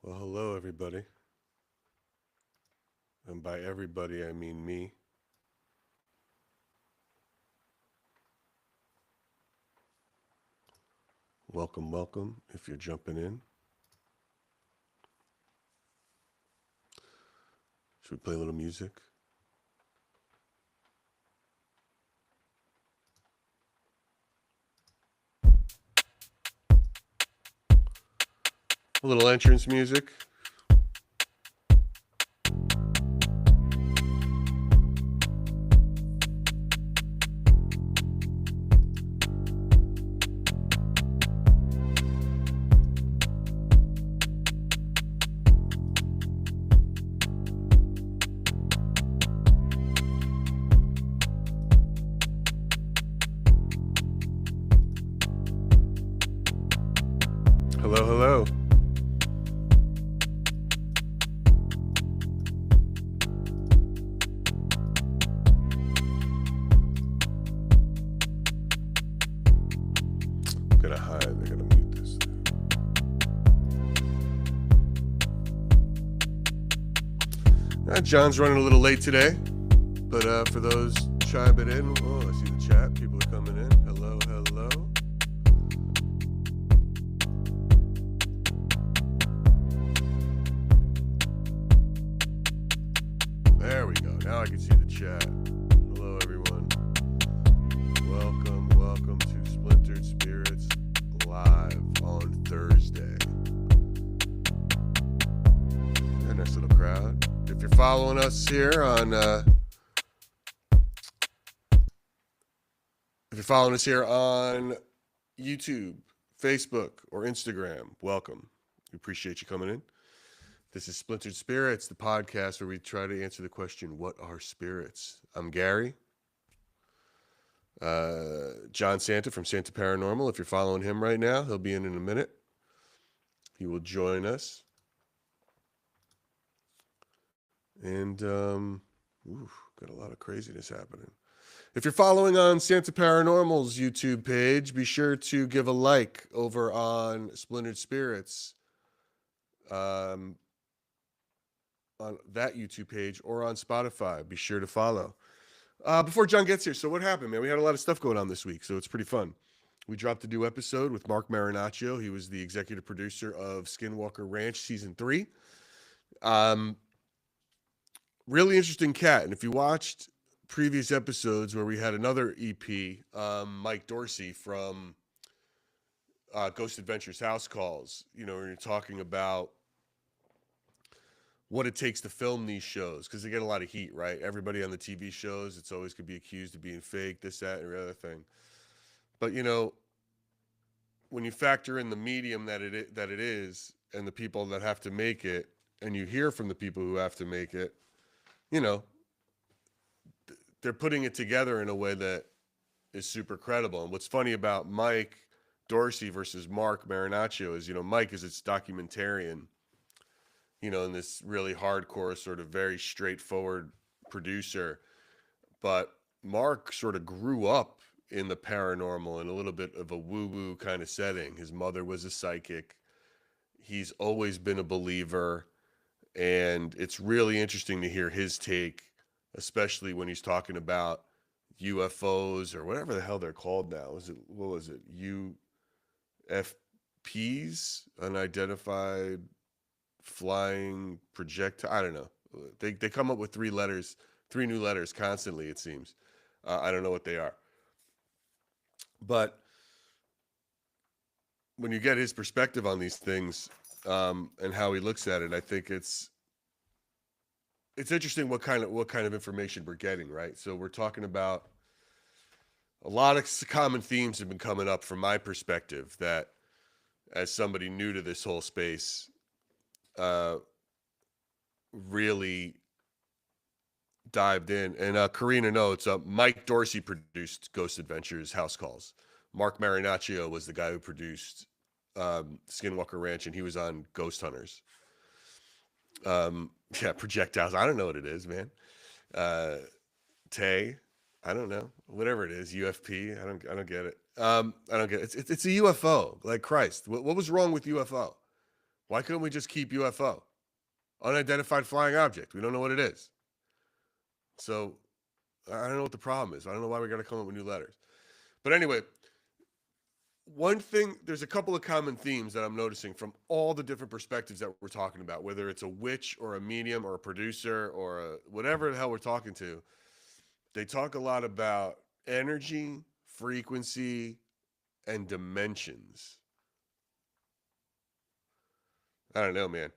Well, hello, everybody. And by everybody, I mean me. Welcome, welcome. If you're jumping in, should we play a little music? A little entrance music. Hello, hello. Gotta hide. I gotta mute this. John's running a little late today, but for those chiming in, oh, I see the chat. People are coming in. Hello, hello. There we go. Now I can see the chat. Hello, everyone. Welcome to Splintered Spirits live on Thursday. A nice little crowd. If you're following us here on YouTube, Facebook, or Instagram, welcome. We appreciate you coming in. This is Splintered Spirits, the podcast where we try to answer the question, what are spirits? I'm Gary. John Santa from Santa Paranormal. If you're following him right now, he'll be in a minute. He will join us. And got a lot of craziness happening. If you're following on Santa Paranormal's YouTube page, be sure to give a like over on Splintered Spirits on that YouTube page or on Spotify. Be sure to follow. Before John gets here, so what happened, man? We had a lot of stuff going on this week, so it's pretty fun. We dropped a new episode with Mark Marinaccio. He was the executive producer of Skinwalker Ranch Season 3. Really interesting cat. And if you watched previous episodes where we had another EP, Mike Dorsey from Ghost Adventures House Calls, when you're talking about what it takes to film these shows, because they get a lot of heat, right? Everybody on the TV shows, it's always could be accused of being fake, this, that, and every other thing. But, when you factor in the medium that it is and the people that have to make it, and you hear from the people who have to make it, they're putting it together in a way that is super credible. And what's funny about Mike Dorsey versus Mark Marinaccio is, Mike is its documentarian, and this really hardcore, sort of very straightforward producer. But Mark sort of grew up in the paranormal in a little bit of a woo-woo kind of setting. His mother was a psychic. He's always been a believer. And it's really interesting to hear his take, especially when he's talking about UFOs or whatever the hell they're called now. What was it? UFPs, unidentified flying projectile. I don't know. They come up with three new letters constantly, it seems. I don't know what they are. But when you get his perspective on these things, and how he looks at it, I think it's interesting what kind of information we're getting, right? So we're talking about a lot of common themes have been coming up from my perspective that, as somebody new to this whole space, really dived in. And Karina notes, Mike Dorsey produced Ghost Adventures House Calls. Mark Marinaccio was the guy who produced Skinwalker Ranch, and he was on Ghost Hunters. Projectiles. I don't know what it is, man. Tay. I don't know. Whatever it is, UFP. I don't get it. I don't get it. It's a UFO. Like Christ. What was wrong with UFO? Why couldn't we just keep UFO? Unidentified flying object. We don't know what it is. So I don't know what the problem is. I don't know why we got to come up with new letters. But anyway, one thing, there's a couple of common themes that I'm noticing from all the different perspectives that we're talking about, whether it's a witch or a medium or a producer or whatever the hell we're talking to. They talk a lot about energy, frequency, and dimensions. I don't know, man.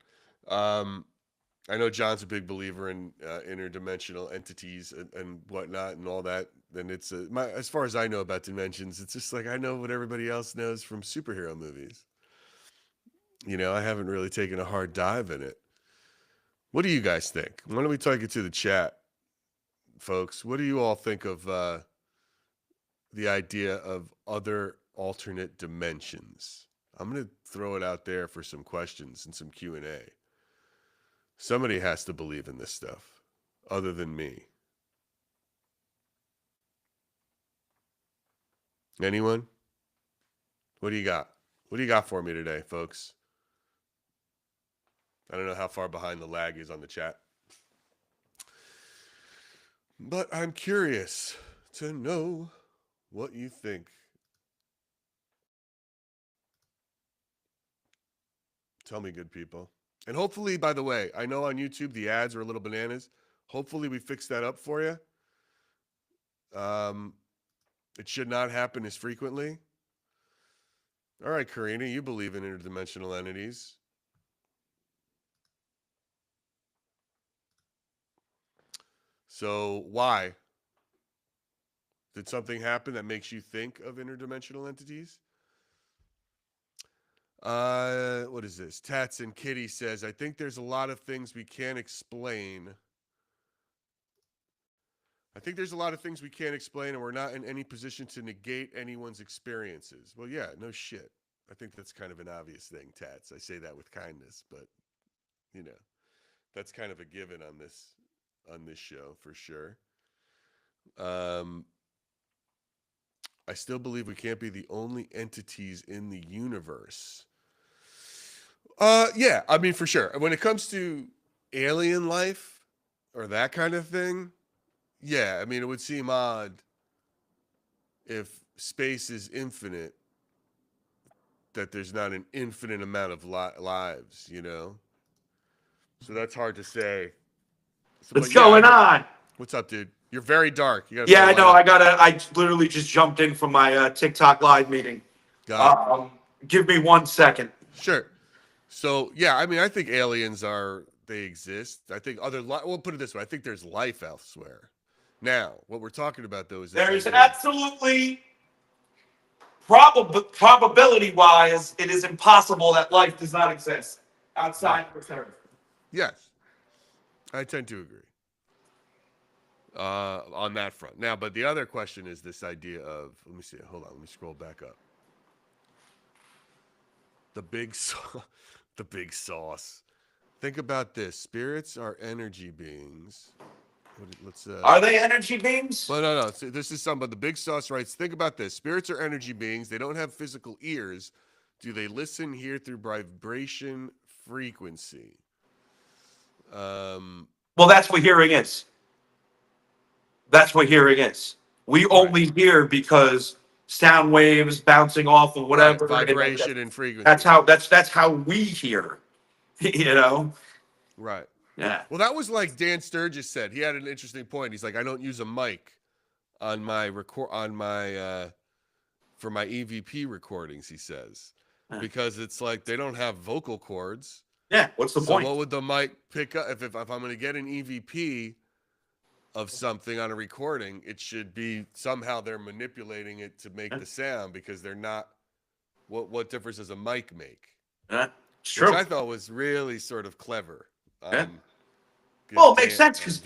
I know John's a big believer in interdimensional entities and whatnot and all that. And it's as far as I know about dimensions, it's just like I know what everybody else knows from superhero movies. You know, I haven't really taken a hard dive in it. What do you guys think? Why don't we take it to the chat, folks? What do you all think of the idea of other alternate dimensions? I'm going to throw it out there for some questions and some Q&A. Somebody has to believe in this stuff other than me. Anyone? What do you got? What do you got for me today, folks? I don't know how far behind the lag is on the chat. But I'm curious to know what you think. Tell me, good people. And hopefully, by the way, I know on YouTube the ads are a little bananas. Hopefully we fix that up for you. It should not happen as frequently. All right, Karina, you believe in interdimensional entities. So why? Did something happen that makes you think of interdimensional entities? What is this? Tats and Kitty says, I think there's a lot of things we can't explain. And we're not in any position to negate anyone's experiences. Well, yeah, no shit. I think that's kind of an obvious thing, Tats. I say that with kindness, but you know, that's kind of a given on this show for sure. I still believe we can't be the only entities in the universe. Yeah, I mean, for sure. When it comes to alien life or that kind of thing, yeah, I mean, it would seem odd if space is infinite, that there's not an infinite amount of lives, you know? So that's hard to say. What's going on? What's up, dude? You're very dark. Yeah, I know. I literally just jumped in from my TikTok live meeting. Give me 1 second. Sure. So, yeah, I mean, I think aliens they exist. I think we'll put it this way. I think there's life elsewhere. Now, what we're talking about, though, is there is absolutely, probability-wise, it is impossible that life does not exist outside of Earth. Yes. I tend to agree on that front. Now, but the other question is this idea of, let me see, hold on, let me scroll back up. The big sauce. Think about this. Spirits are energy beings. Are they energy beings? Well, no. So this is something, but the big sauce writes, think about this. Spirits are energy beings. They don't have physical ears. Do they listen, hear through vibration, frequency? Well, that's what hearing is. We only hear because sound waves bouncing off of whatever, right, vibration and frequency. That's how we hear. You know. Right. Yeah. Well, that was like Dan Sturgis said. He had an interesting point. He's like, I don't use a mic on my for my EVP recordings. He says because it's like they don't have vocal cords. Yeah. What's the point? So what would the mic pick up if I'm going to get an EVP of something on a recording? It should be somehow they're manipulating it to make the sound because they're not. What difference does a mic make? It's true. Which I thought was really sort of clever. Well, it makes sense because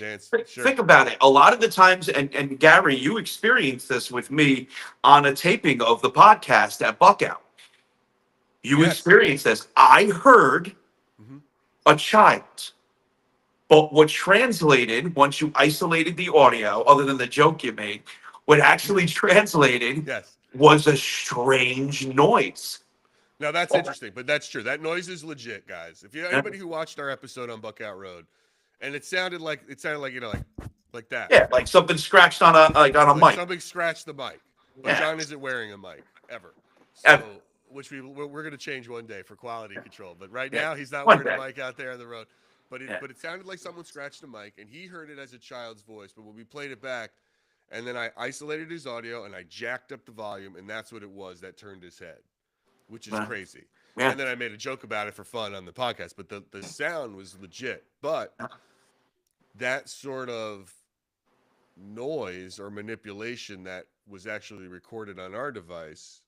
think about it. A lot of the times, and Gary, you experienced this with me on a taping of the podcast at Buckout. You experienced this. I heard a child, but what translated once you isolated the audio, other than the joke you made, what actually translated was a strange noise. Now that's interesting, but that's true. That noise is legit, guys. If you Yeah. anybody who watched our episode on Buckout Road, and it sounded like like that. Yeah, like something scratched on a Like mic. something scratched the mic. But Yeah. John isn't wearing a mic ever. Yeah. So, which we're going to change one day for quality control. But right Yeah. now, he's not One wearing a day. mic out there on the road. Yeah. But it sounded like someone scratched a mic, and he heard it as a child's voice. But when we played it back, and then I isolated his audio and I jacked up the volume, and that's what it was that turned his head, which is crazy. Yeah. And then I made a joke about it for fun on the podcast. But the sound was legit. But that sort of noise or manipulation that was actually recorded on our device,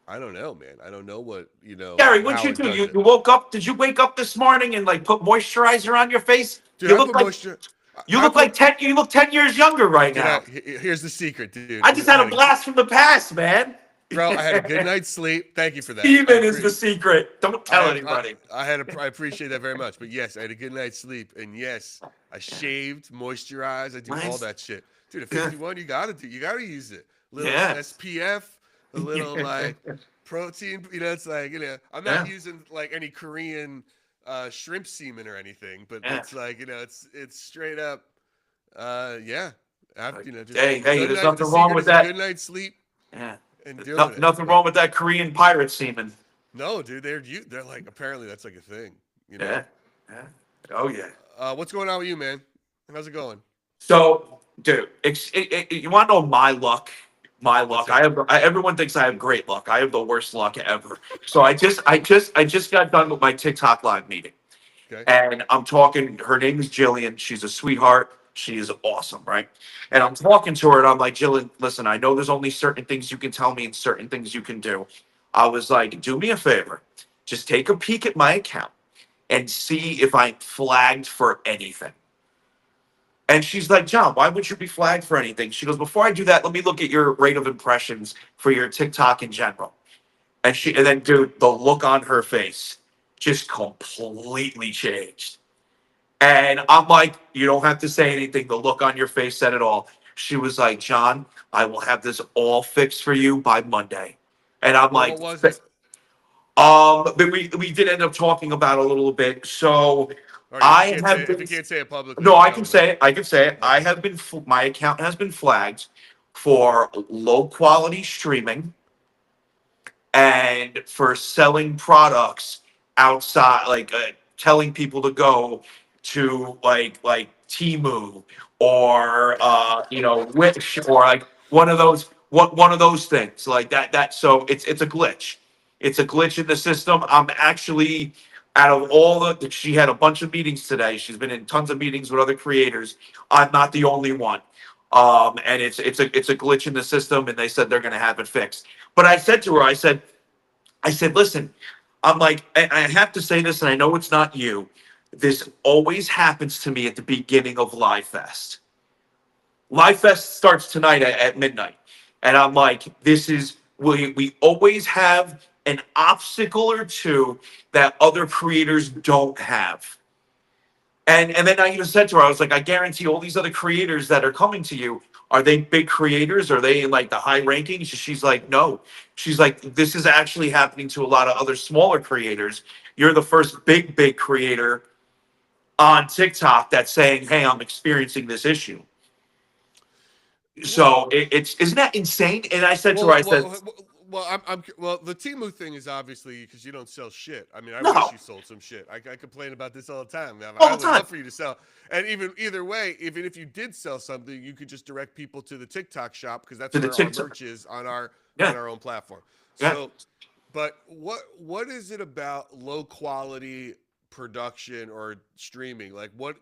I don't know, man. I don't know what, Gary, what'd you do? You woke up? Did you wake up this morning and like put moisturizer on your face? Dude, you I look put like moisture. you look like 10. You look 10 years younger right now. Here's the secret, dude. I just had a blast from the past, man. Bro, I had a good night's sleep. Thank you for that. Steven is the secret. Don't tell anybody. I appreciate that very much. But yes, I had a good night's sleep. And yes, I shaved, moisturized. I do all that shit. Dude, at 51, you gotta use it. Little SPF, a little like protein. It's like, I'm not using like any Korean shrimp semen or anything, but it's like, it's straight up after, hey, there's nothing wrong with that. Good night's sleep. Yeah. And nothing wrong with that Korean pirate semen. No, dude, they're like, apparently that's like a thing. Yeah. Oh yeah. What's going on with you, man? How's it going? So, dude, you want to know my luck? My luck. Everyone thinks I have great luck. I have the worst luck ever. So I just got done with my TikTok live meeting, and I'm talking. Her name is Jillian. She's a sweetheart. She is awesome, right? And I'm talking to her, and I'm like, Jillian, listen, I know there's only certain things you can tell me and certain things you can do. I was like, do me a favor, just take a peek at my account and see if I'm flagged for anything. And she's like, John, why would you be flagged for anything? She goes, before I do that, let me look at your rate of impressions for your TikTok in general. And then, dude, the look on her face just completely changed. And I'm like, you don't have to say anything. The look on your face said it all. She was like, John, I will have this all fixed for you by Monday. And I'm like, what was it? But we did end up talking about it a little bit. So if you can't say it publicly. No, I can say it. I can say it. I have been. My account has been flagged for low quality streaming and for selling products outside, like telling people to go to like Temu or Wish or like one of those things like that. So it's a glitch. It's a glitch in the system. I'm actually, out of all she had a bunch of meetings today. She's been in tons of meetings with other creators. I'm not the only one. And it's a glitch in the system, and they said they're going to have it fixed. But I said to her, I said, listen, I'm like, I have to say this, and I know it's not you. This always happens to me at the beginning of Live Fest. Live Fest starts tonight at midnight. And I'm like, we always have an obstacle or two that other creators don't have. And then I even said to her, I was like, I guarantee all these other creators that are coming to you, are they big creators? Are they in like the high rankings? She's like, no. She's like, this is actually happening to a lot of other smaller creators. You're the first big creator on TikTok that's saying, hey, I'm experiencing this issue. So isn't that insane? And I said to her, I said, the Temu thing is obviously because you don't sell shit. I mean, I wish you sold some shit. I complain about this all the time. I would love for you to sell. And either way, even if you did sell something, you could just direct people to the TikTok shop because that's where our merch is on our own platform. So, but what is it about low quality production or streaming? Like what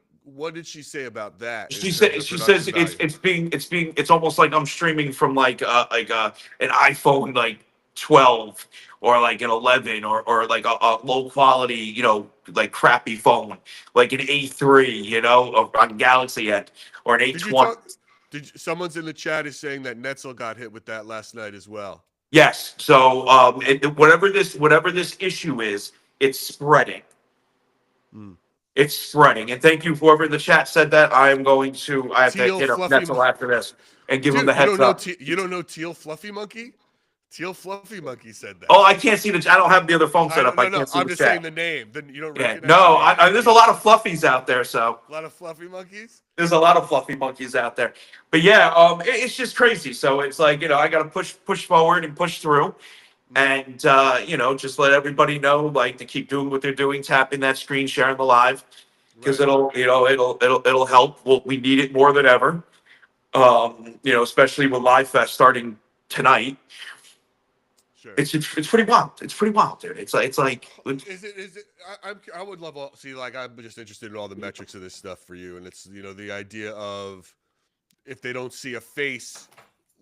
did she say about that? She says it's almost like I'm streaming from like an iPhone like 12 or like an 11 or like a low quality, like crappy phone, like an A3, on Galaxy End or an A20. Someone's in the chat is saying that Netzel got hit with that last night as well. Yes. So whatever this issue is, it's spreading. It's spreading. And thank you, whoever in the chat said that. I have to hit up Netzel after this and give him the heads up. You don't know Teal Fluffy Monkey? Teal Fluffy Monkey said that. Oh, I can't see the. I don't have the other phone set up. I can't see I'm the just chat. saying the name. Then you don't Yeah, recognize. no. The name. There's a lot of fluffies out there, so A lot of fluffy monkeys. there's a lot of fluffy monkeys out there. But yeah, it's just crazy. So it's like I got to push forward and push through, and just let everybody know like to keep doing what they're doing, tapping that screen, sharing the live, because Right. it'll help. We need it more than ever. Especially with Live Fest starting tonight. Sure. It's pretty wild. It's pretty wild, dude. It's like Is it? I would love all. See, like I'm just interested in all the metrics of this stuff for you, and it's the idea of if they don't see a face,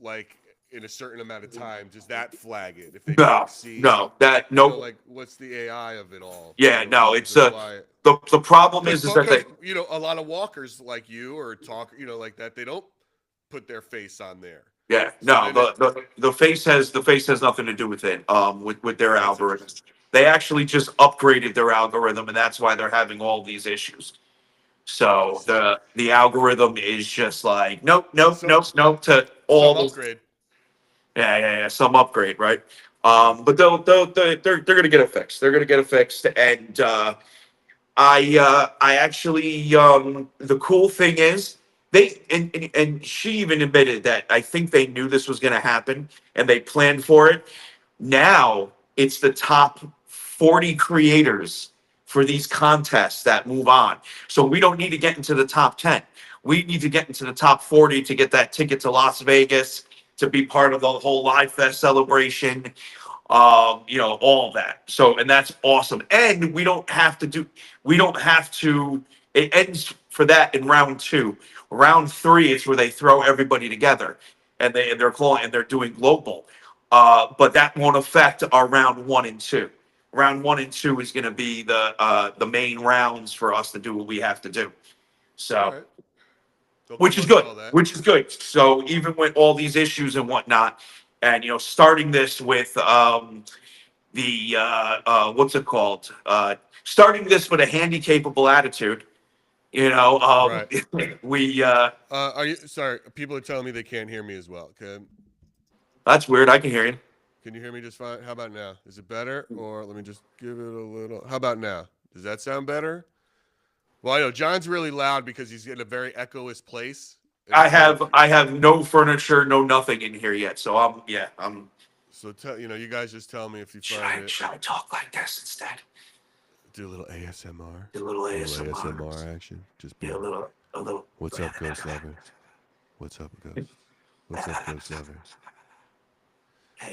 like in a certain amount of time, does that flag it? If they don't see, nope. like what's the AI of it all? Yeah, no. It's why. The problem is that because a lot of walkers like you or talk like that, they don't put their face on there. Yeah, So no, the face has nothing to do with it. With their algorithm, they actually just upgraded their algorithm, and that's why they're having all these issues. So the algorithm is just like nope to all some upgrade. Yeah, some upgrade, right? But they're gonna get it fixed. They're gonna get it fixed, and I actually the cool thing is and she even admitted that I think they knew this was going to happen and they planned for it. Now it's the top 40 creators for these contests that move on. So we don't need to get into the top 10. We need to get into the top 40 to get that ticket to Las Vegas to be part of the whole Live Fest celebration. All that. So, and that's awesome. And we don't have to, it ends for that in round 2. Round 3 is where they throw everybody together and they're doing global. But that won't affect our round 1 and 2. Round 1 and 2 is going to be the main rounds for us to do what we have to do. So, which is good. Which is good. So even with all these issues and whatnot, and starting this with the what's it called? Starting this with a handy capable attitude. Right. We are you sorry? People are telling me they can't hear me as well. Okay. That's weird. I can hear you. Can you hear me just fine? How about now? Is it better? Or let me just give it a little. How about now? Does that sound better? Well, I know John's really loud because he's in a very echoous place. I have no furniture, no nothing in here yet. So I'm. So you guys just tell me if you find it. Should I talk like this instead? Do a little ASMR. Do a little ASMR. ASMR action. Just be a little. What's up, Ghost Lover? What's up, Ghost? What's up, Ghost Lover? Hey,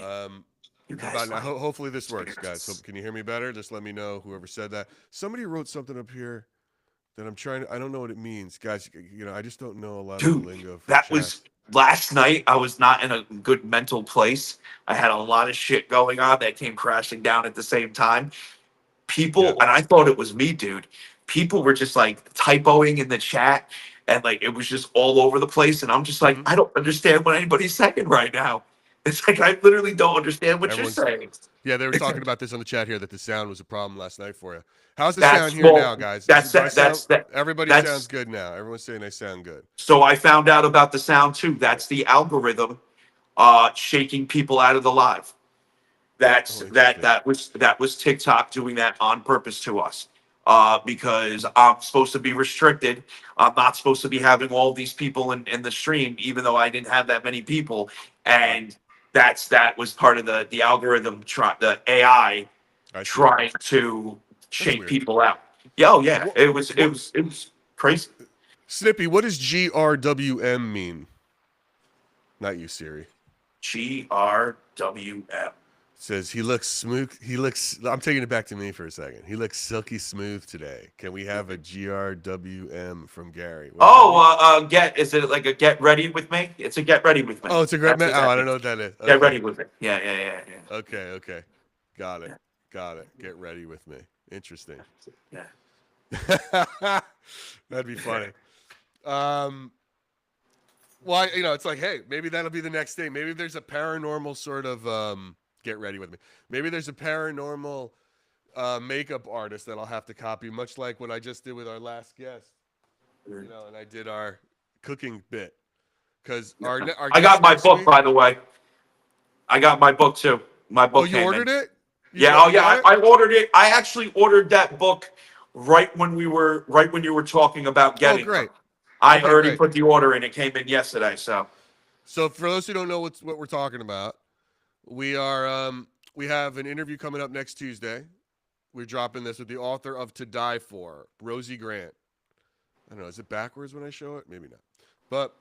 you guys. About now, hopefully this works, guys. So can you hear me better? Just let me know. Whoever said that. Somebody wrote something up here that I'm trying to. I don't know what it means, guys. I just don't know a lot of the lingo. That was last night. I was not in a good mental place. I had a lot of shit going on that came crashing down at the same time. People, and I thought it was me, dude. People were just like typoing in the chat, and like it was just all over the place. And I'm just like, I don't understand what anybody's saying right now. It's like I literally don't understand what you're saying. Yeah, they were talking about this on the chat here that the sound was a problem last night for you. How's the sound here now, guys? Everybody sounds good now. Everyone's saying they sound good. So I found out about the sound too. That's the algorithm shaking people out of the live. That was TikTok doing that on purpose to us. Because I'm supposed to be restricted. I'm not supposed to be having all these people in the stream, even though I didn't have that many people. And that was part of the algorithm, the AI trying to shake people out. Yeah. It was crazy. Snippy, what does GRWM mean? Not you, Siri. GRWM. Says he looks smooth. I'm taking it back to me for a second. He looks silky smooth today. Can we have a GRWM from Gary? Is it like a get ready with me? It's a get ready with me. Oh, it's a great man. I don't know what that is. Okay. Get ready with me. Yeah. Okay. Got it. Get ready with me. Interesting. Yeah. That'd be funny. Well, it's like, hey, maybe that'll be the next thing. Maybe there's a paranormal sort of get ready with me. Maybe there's a paranormal makeup artist that I'll have to copy, much like what I just did with our last guest. And I did our cooking bit. Because I got my book, by the way. I got my book too. My Oh, book you came in. ordered it? Yeah. Oh You yeah. got it? I ordered it. I actually ordered that book right when you were talking about Oh, getting them. great. I Okay, already great. put the order in. It came in yesterday. So So for those who don't know what we're talking about, we have an interview coming up next Tuesday. We're dropping this with the author of To Die For, Rosie Grant. I don't know, is it backwards when I show it? Maybe not. But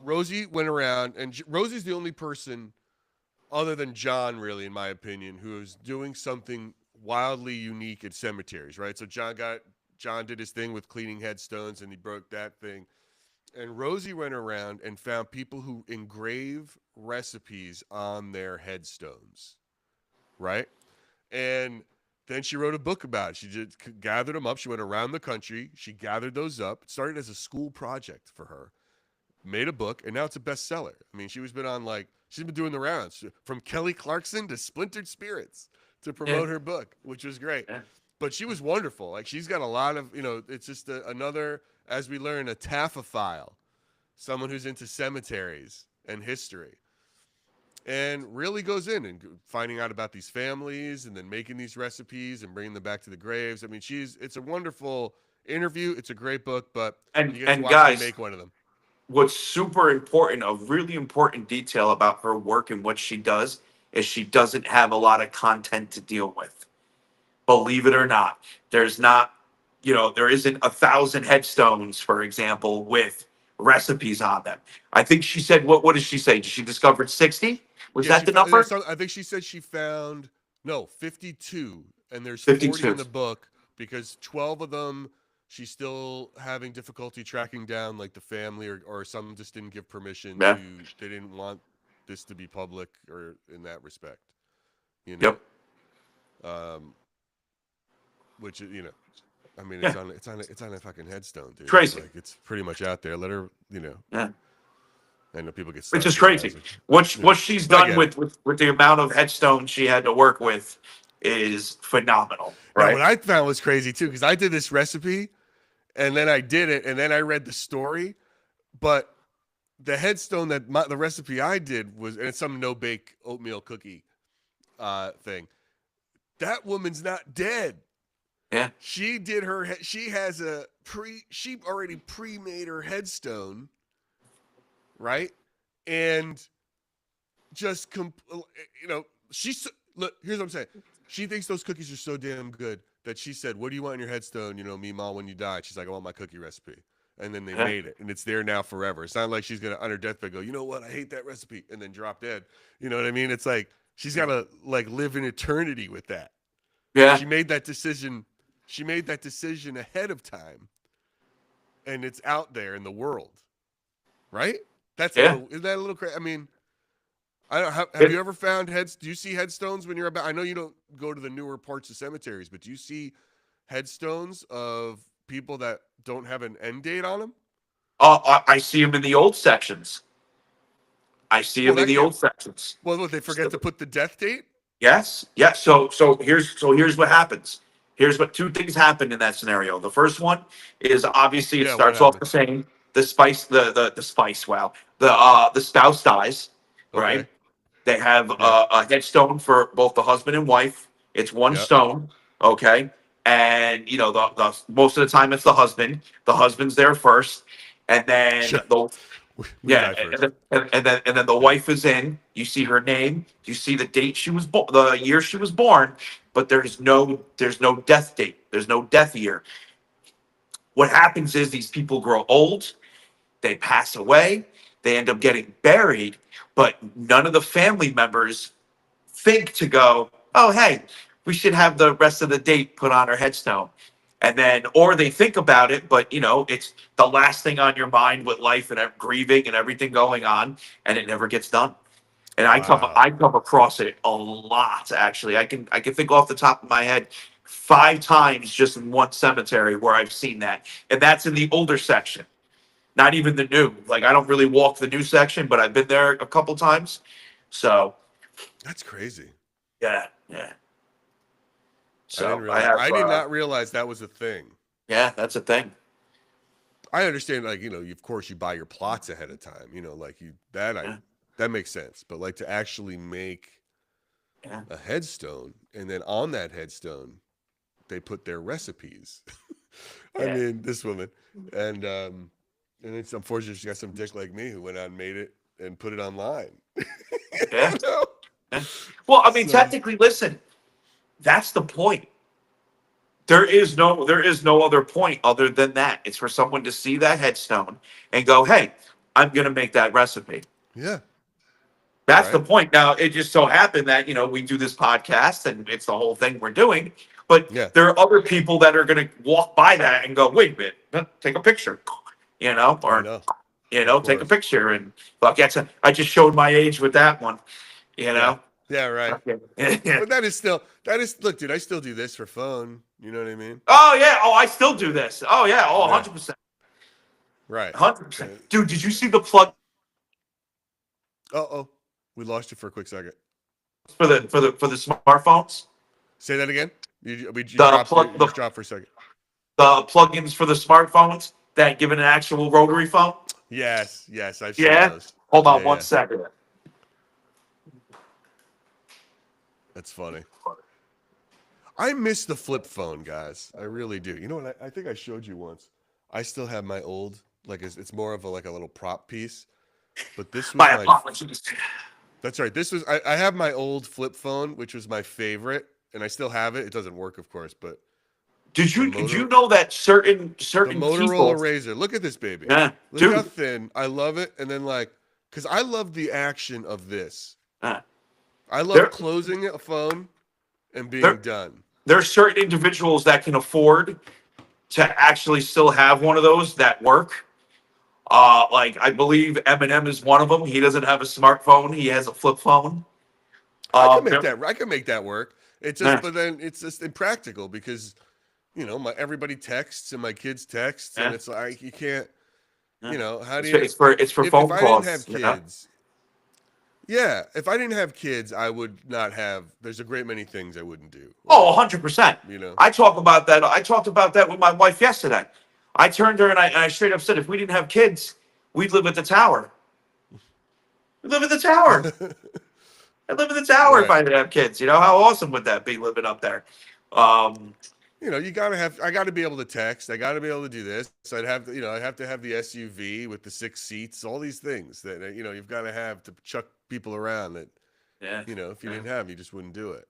Rosie went around, and Rosie's the only person other than John, really, in my opinion, who is doing something wildly unique at cemeteries, right? So John did his thing with cleaning headstones, and he broke that thing. And Rosie went around and found people who engrave recipes on their headstones, right? And then she wrote a book about it. She just gathered them up. She went around the country. She gathered those up. It started as a school project for her. Made a book, and now it's a bestseller. I mean, she's been doing the rounds from Kelly Clarkson to Splintered Spirits to yeah. promote her book, which was great. Yeah. But she was wonderful. Like she's got a lot of, it's just another, as we learn, a taphophile, someone who's into cemeteries and history, and really goes in and finding out about these families and then making these recipes and bringing them back to the graves. I mean, it's a wonderful interview. It's a great book, but you get to And watch me guys, make one of them. what's super important, a really important detail about her work and what she does is she doesn't have a lot of content to deal with. Believe it or not, there's not, there isn't 1,000 headstones, for example, with recipes on them. I think she said, what did she say? She discovered 60? Was Yeah, that she the found. number? I think she said she found 52, and there's 40 in 52. the book because 12 of them she's still having difficulty tracking down, like the family, or some just didn't give permission Yeah. to. They didn't want this to be public, or in that respect, you know. Yep. Um, which I mean, Yeah. it's on a fucking headstone, dude. It's Crazy. like it's pretty much out there. Let her, Yeah. I know people get Which stuck is in their eyes, crazy. like, What she's but I done get it. with the amount of headstones she had to work with is phenomenal, Now, what right? I found was crazy too, because I did this recipe and then I did it, and then I read the story. But the headstone the recipe I did was, and it's some no bake oatmeal cookie thing. That woman's not dead. Yeah. She did her. She has she already pre-made her headstone, right? And just she's look. Here's what I'm saying. She thinks those cookies are so damn good that she said, "What do you want in your headstone? Me, Ma, when you die." She's like, "I want my cookie recipe." And then they Yeah. made it, and it's there now forever. It's not like she's gonna on her deathbed go, "You know what? I hate that recipe," and then drop dead. You know what I mean? It's like she's gotta like live in eternity with that. Yeah. She made that decision. She made that decision ahead of time, and it's out there in the world, right? Yeah. Isn't that a little crazy? I mean, I don't have you It, ever found do you see headstones when you're about? I know you don't go to the newer parts of cemeteries, but do you see headstones of people that don't have an end date on them? I see them in the old sections. I see Well, them in that the yeah. old sections. Well, what, they forget So, to put the death date? yes. Yeah. So here's what happens. Here's what two things happen in that scenario. The first one is obviously it Yeah, what starts off happened? the same. The spice. Wow. The spouse dies, Okay. right? They have Yeah. a headstone for both the husband and wife. It's one Yep. stone, okay? And the most of the time it's the husband. The husband's there first, and then Sure. the We yeah, die first. and then the Yeah. wife is in. You see her name. You see the date she was born, the year she was born, but there's no death date. There's no death year. What happens is these people grow old, they pass away, they end up getting buried, but none of the family members think to go, oh, hey, we should have the rest of the date put on our headstone. And then, or they think about it, but it's the last thing on your mind with life and grieving and everything going on, and it never gets done. And I Wow. come across it a lot, actually. I can think off the top of my head 5 times just in one cemetery where I've seen that. And that's in the older section, not even the new. Like I don't really walk the new section, but I've been there a couple times. So That's crazy. yeah, yeah. I didn't So I realize. have, I did not realize that was a thing. yeah, that's a thing. I understand, like, of course you buy your plots ahead of time, like I Yeah. that makes sense. But like to actually make Yeah. a headstone, and then on that headstone they put their recipes. I Yeah. mean, this woman, and it's unfortunate she got some dick like me who went out and made it and put it online. Yeah. You know? Yeah. Well, I mean, So technically, listen, that's the point. There is no other point other than that. It's for someone to see that headstone and go, "Hey, I'm gonna make that recipe." yeah, That's the right. point. Now, it just so happened that we do this podcast and it's the whole thing we're doing. But Yeah, there are other people that are gonna walk by that and go, "Wait a minute, take a picture," I or know. Of take a course. picture and fuck. I just showed my age with that one. You Yeah. know. Yeah, right. Okay. But that is still that is look, dude, I still do this for fun. You know what I mean? Oh yeah. Oh, I still do Yeah. this. Oh yeah. Oh, Yeah. 100%. Right. 100%. Uh, Dude, did you see the plug oh. We lost you for a quick second. for the smartphones? Say that again. You The dropped plug you the just dropped for a second. the plugins for the smartphones that give it an actual rotary phone? Yes, yes, I've seen Yeah. those. Hold Yeah, on one yeah. second. That's funny. I miss the flip phone, guys. I really do. You know what? I think I showed you once. I still have my old, like it's more of a like a little prop piece. But this was My my. apologies. That's right. This was I have my old flip phone, which was my favorite, and I still have it. It doesn't work, of course, but Did the you did you motor know that certain the certain Motorola people? Razor. Look at this baby. Yeah, Look how dude. thin. I love it. And then like, because I love the action of this. Uh, I love there closing a phone and being there done. there are certain individuals that can afford to actually still have one of those that work. Like I believe Eminem is one of them. He doesn't have a smartphone. He has a flip phone. I can make There- that. I can make that work. It just, yeah, but then it's just impractical because my everybody texts and my kids texts, and yeah, it's like you can't. yeah. How do It's, you? it's for If phone I didn't have calls. kids, yeah, if I didn't have kids, I would not have. There's a great many things I wouldn't do. Oh, Like, 100%. you know, I talk about that. I talked about that with my wife yesterday. I turned her and I straight up said, if we didn't have kids, we'd live at the tower. We live at the tower. I'd live in the tower if right. I didn't have kids. How awesome would that be living up there? Um, You gotta have. I gotta be able to text. I gotta be able to do this. I'd have. I'd have to have the SUV with the 6 seats. All these things that you've got to have to chuck people around. That yeah, if you yeah, didn't have, you just wouldn't do it.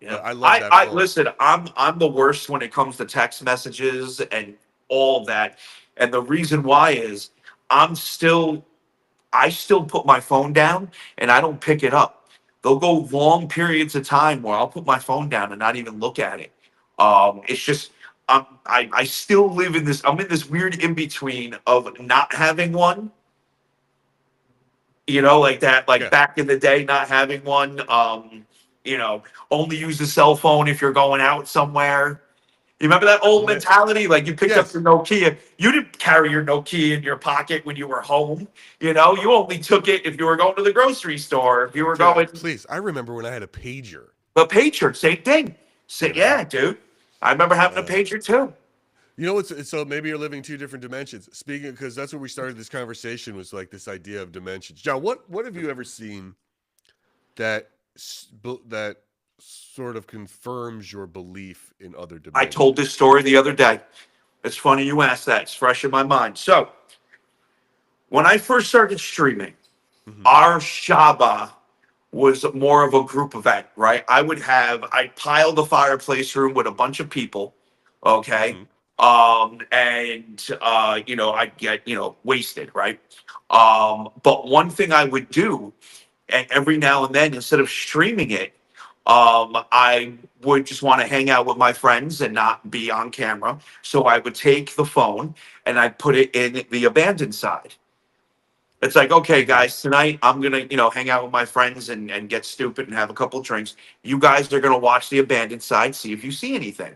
yeah. But I love that I phone. listen. I'm the worst when it comes to text messages and all that. And the reason why is I'm still I still put my phone down and I don't pick it up. There'll go long periods of time where I'll put my phone down and not even look at it. It's just I still live in this. I'm in this weird in between of not having one. Like that, like Yeah. back in the day, not having one. You know, only use the cell phone if you're going out somewhere. You remember that old Yeah. mentality? Like you picked up Yes. your Nokia. You didn't carry your Nokia in your pocket when you were home. You only took it if you were going to the grocery store. If you were Dude, going, please. I remember when I had a pager. but pager, same thing. You know. Yeah, dude. I remember having a Uh, pager too. you know what's so maybe you're living two different dimensions. Speaking because that's where we started this conversation was like this idea of dimensions. John, what have you ever seen that that sort of confirms your belief in other I told dimensions? this story the other day. It's funny you asked that. It's fresh in my mind. So when I first started streaming, Hmm. our Shaba was more of a group event, right? I'd pile the fireplace room with a bunch of people, okay? Hmm. And I'd get, wasted, right? But one thing I would do, and every now and then, instead of streaming it, I would just want to hang out with my friends and not be on camera. So I would take the phone and I'd put it in the abandoned side. It's like, okay, Hmm. guys, tonight I'm gonna, hang out with my friends and get stupid and have a couple drinks. You guys are gonna watch the abandoned side, see if you see anything.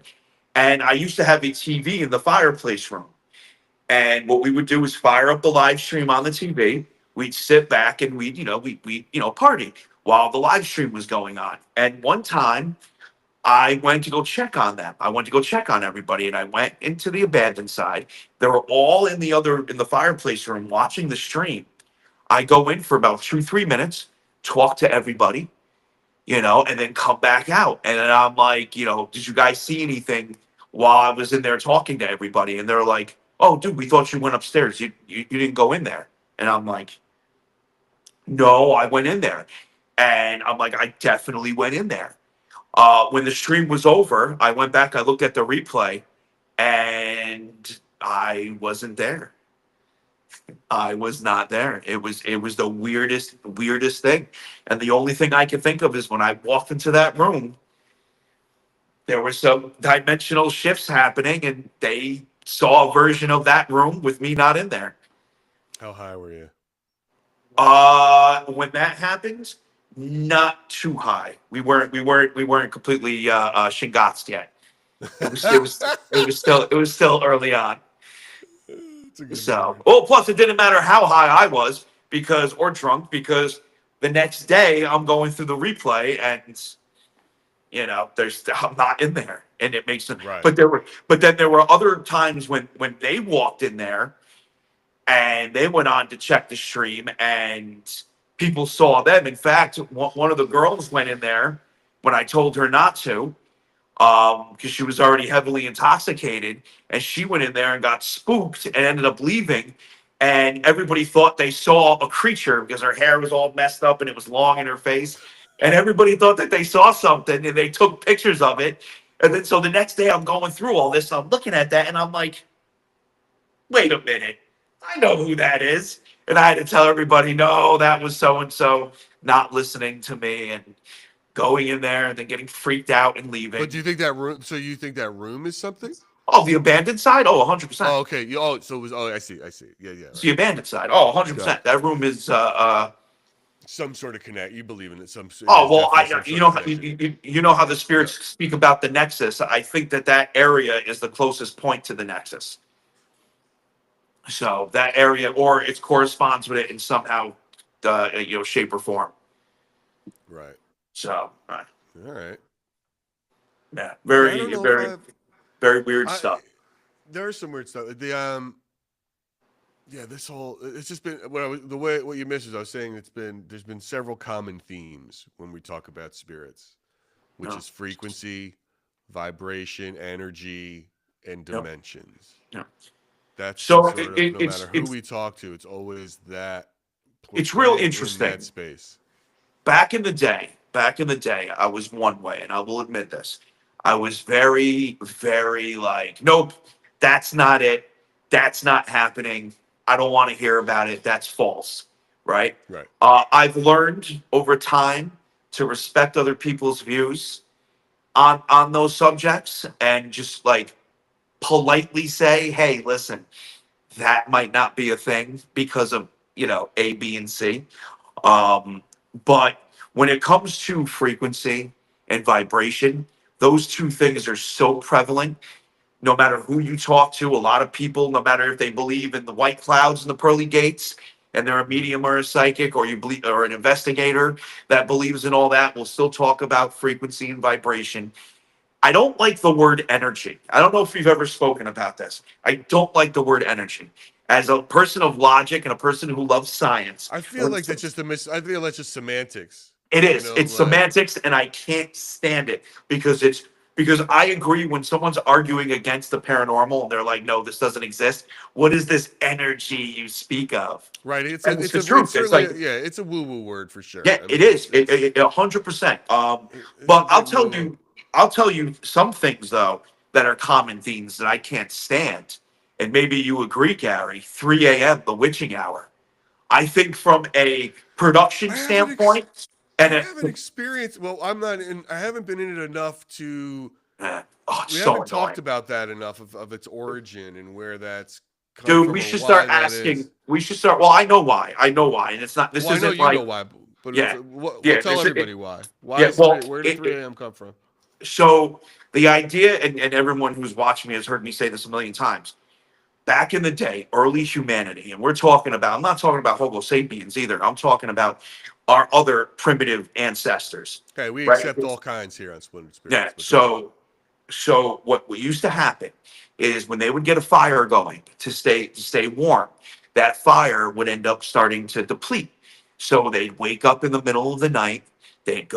And I used to have a TV in the fireplace room. And what we would do is fire up the live stream on the TV. We'd sit back and we'd party while the live stream was going on. And one time I went to go check on them. I went to go check on everybody, and I went into the abandoned side. They were all in the fireplace room watching the stream. I go in for about 2-3 minutes, talk to everybody, and then come back out. And then I'm like, did you guys see anything while I was in there talking to everybody? And they're like, oh, dude, we thought you went upstairs. You didn't go in there. And I'm like, no, I went in there. And I'm like, I definitely went in there. When the stream was over, I went back, I looked at the replay, and I wasn't there. I was not there. It was the weirdest thing. And the only thing I can think of is when I walked into that room, there were some dimensional shifts happening, and they saw a version of that room with me not in there. How high were you? When that happened, not too high. We weren't completely shingotsed yet. It was still early on. So, plus it didn't matter how high I was or drunk, because the next day I'm going through the replay, and I'm not in there, and it makes them. Right. But then there were other times when they walked in there, and they went on to check the stream, and people saw them. In fact, one of the girls went in there when I told her not to, because she was already heavily intoxicated, and she went in there and got spooked and ended up leaving. And everybody thought they saw a creature because her hair was all messed up and it was long in her face. And everybody thought that they saw something, and they took pictures of it. And then so the next day I'm going through all this, I'm looking at that, and I'm like, wait a minute, I know who that is. And I had to tell everybody, no, that was so and so not listening to me, and going in there and then getting freaked out and leaving. But do you think that room? So you think that room is something? Oh, the abandoned side? Oh, 100%. Oh, okay. So it was. Oh, I see. Yeah. Right. It's the abandoned side. Oh, 100%. That room is some sort of connect. You believe in it? Oh well, you know how the spirits speak about the nexus. I think that area is the closest point to the nexus. So that area, or it corresponds with it in somehow, shape or form. Right. So, all right. Yeah, very weird stuff. There's some weird stuff. This whole, it's just been what you missed is I was saying there's been several common themes when we talk about spirits, which is frequency, vibration, energy, and dimensions. Yeah. That's so no matter who we talk to, it's always that. It's real interesting. In that space. Back in the day, I was one way, and I will admit this. I was very, very like, nope, that's not it. That's not happening. I don't want to hear about it. That's false. Right? Right. I've learned over time to respect other people's views on those subjects, and just like politely say, hey, listen, that might not be a thing because of, A, B, and C. But when it comes to frequency and vibration, those two things are so prevalent. No matter who you talk to, a lot of people, no matter if they believe in the white clouds and the pearly gates, and they're a medium or a psychic, or you believe, or an investigator that believes in all that, will still talk about frequency and vibration. I don't like the word energy. I don't know if you've ever spoken about this. I don't like the word energy. As a person of logic and a person who loves science, I feel like that's just I feel that's just semantics. It is. It's semantics, and I can't stand it because I agree when someone's arguing against the paranormal and they're like, "No, this doesn't exist." What is this energy you speak of? Right. It's the truth. It's like, it's a woo-woo word for sure. Yeah, it is. 100%. But I'll tell you some things though that are common themes that I can't stand, and maybe you agree, Gary. 3 a.m. the witching hour. I think from a production standpoint. I haven't experienced. Well, I'm not in. I haven't been in it enough to. We haven't talked about that enough of its origin and where that's come Dude, from. we should start asking. We should start. Well, I know why, and it's not. This isn't I know like. You know why, but tell everybody why. Where did 3 a.m. come from? So the idea, and everyone who's watching me has heard me say this a million times. Back in the day, early humanity, and I'm not talking about Homo sapiens either. I'm talking about our other primitive ancestors. Okay, we accept all kinds here on Splintered Spirits. Yeah. So what used to happen is when they would get a fire going to stay warm, that fire would end up starting to deplete. So they'd wake up in the middle of the night. They'd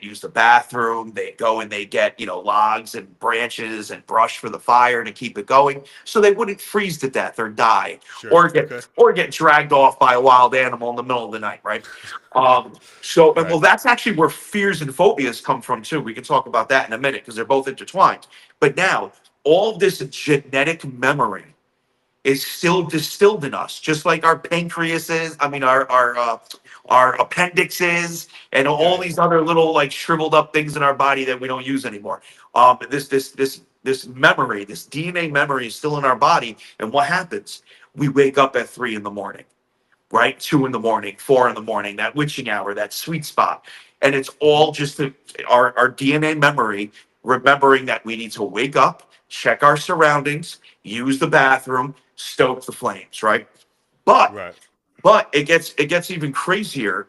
use the bathroom, they'd go and they'd get, logs and branches and brush for the fire to keep it going. So they wouldn't freeze to death or die Sure. or Okay. get dragged off by a wild animal in the middle of the night, right? And Right. well, that's actually where fears and phobias come from too. We can talk about that in a minute because they're both intertwined. But now, all of this genetic memory is still distilled in us, just like our pancreas is. I mean, our appendix is, and all Yeah. these other little like shriveled up things in our body that we don't use anymore. This memory, this DNA memory, is still in our body. And what happens? We wake up at 3 in the morning, right? 2 in the morning, 4 in the morning, that witching hour, that sweet spot. And it's all just our DNA memory, remembering that we need to wake up, check our surroundings, use the bathroom, stoke the flames, right? But Right. it gets even crazier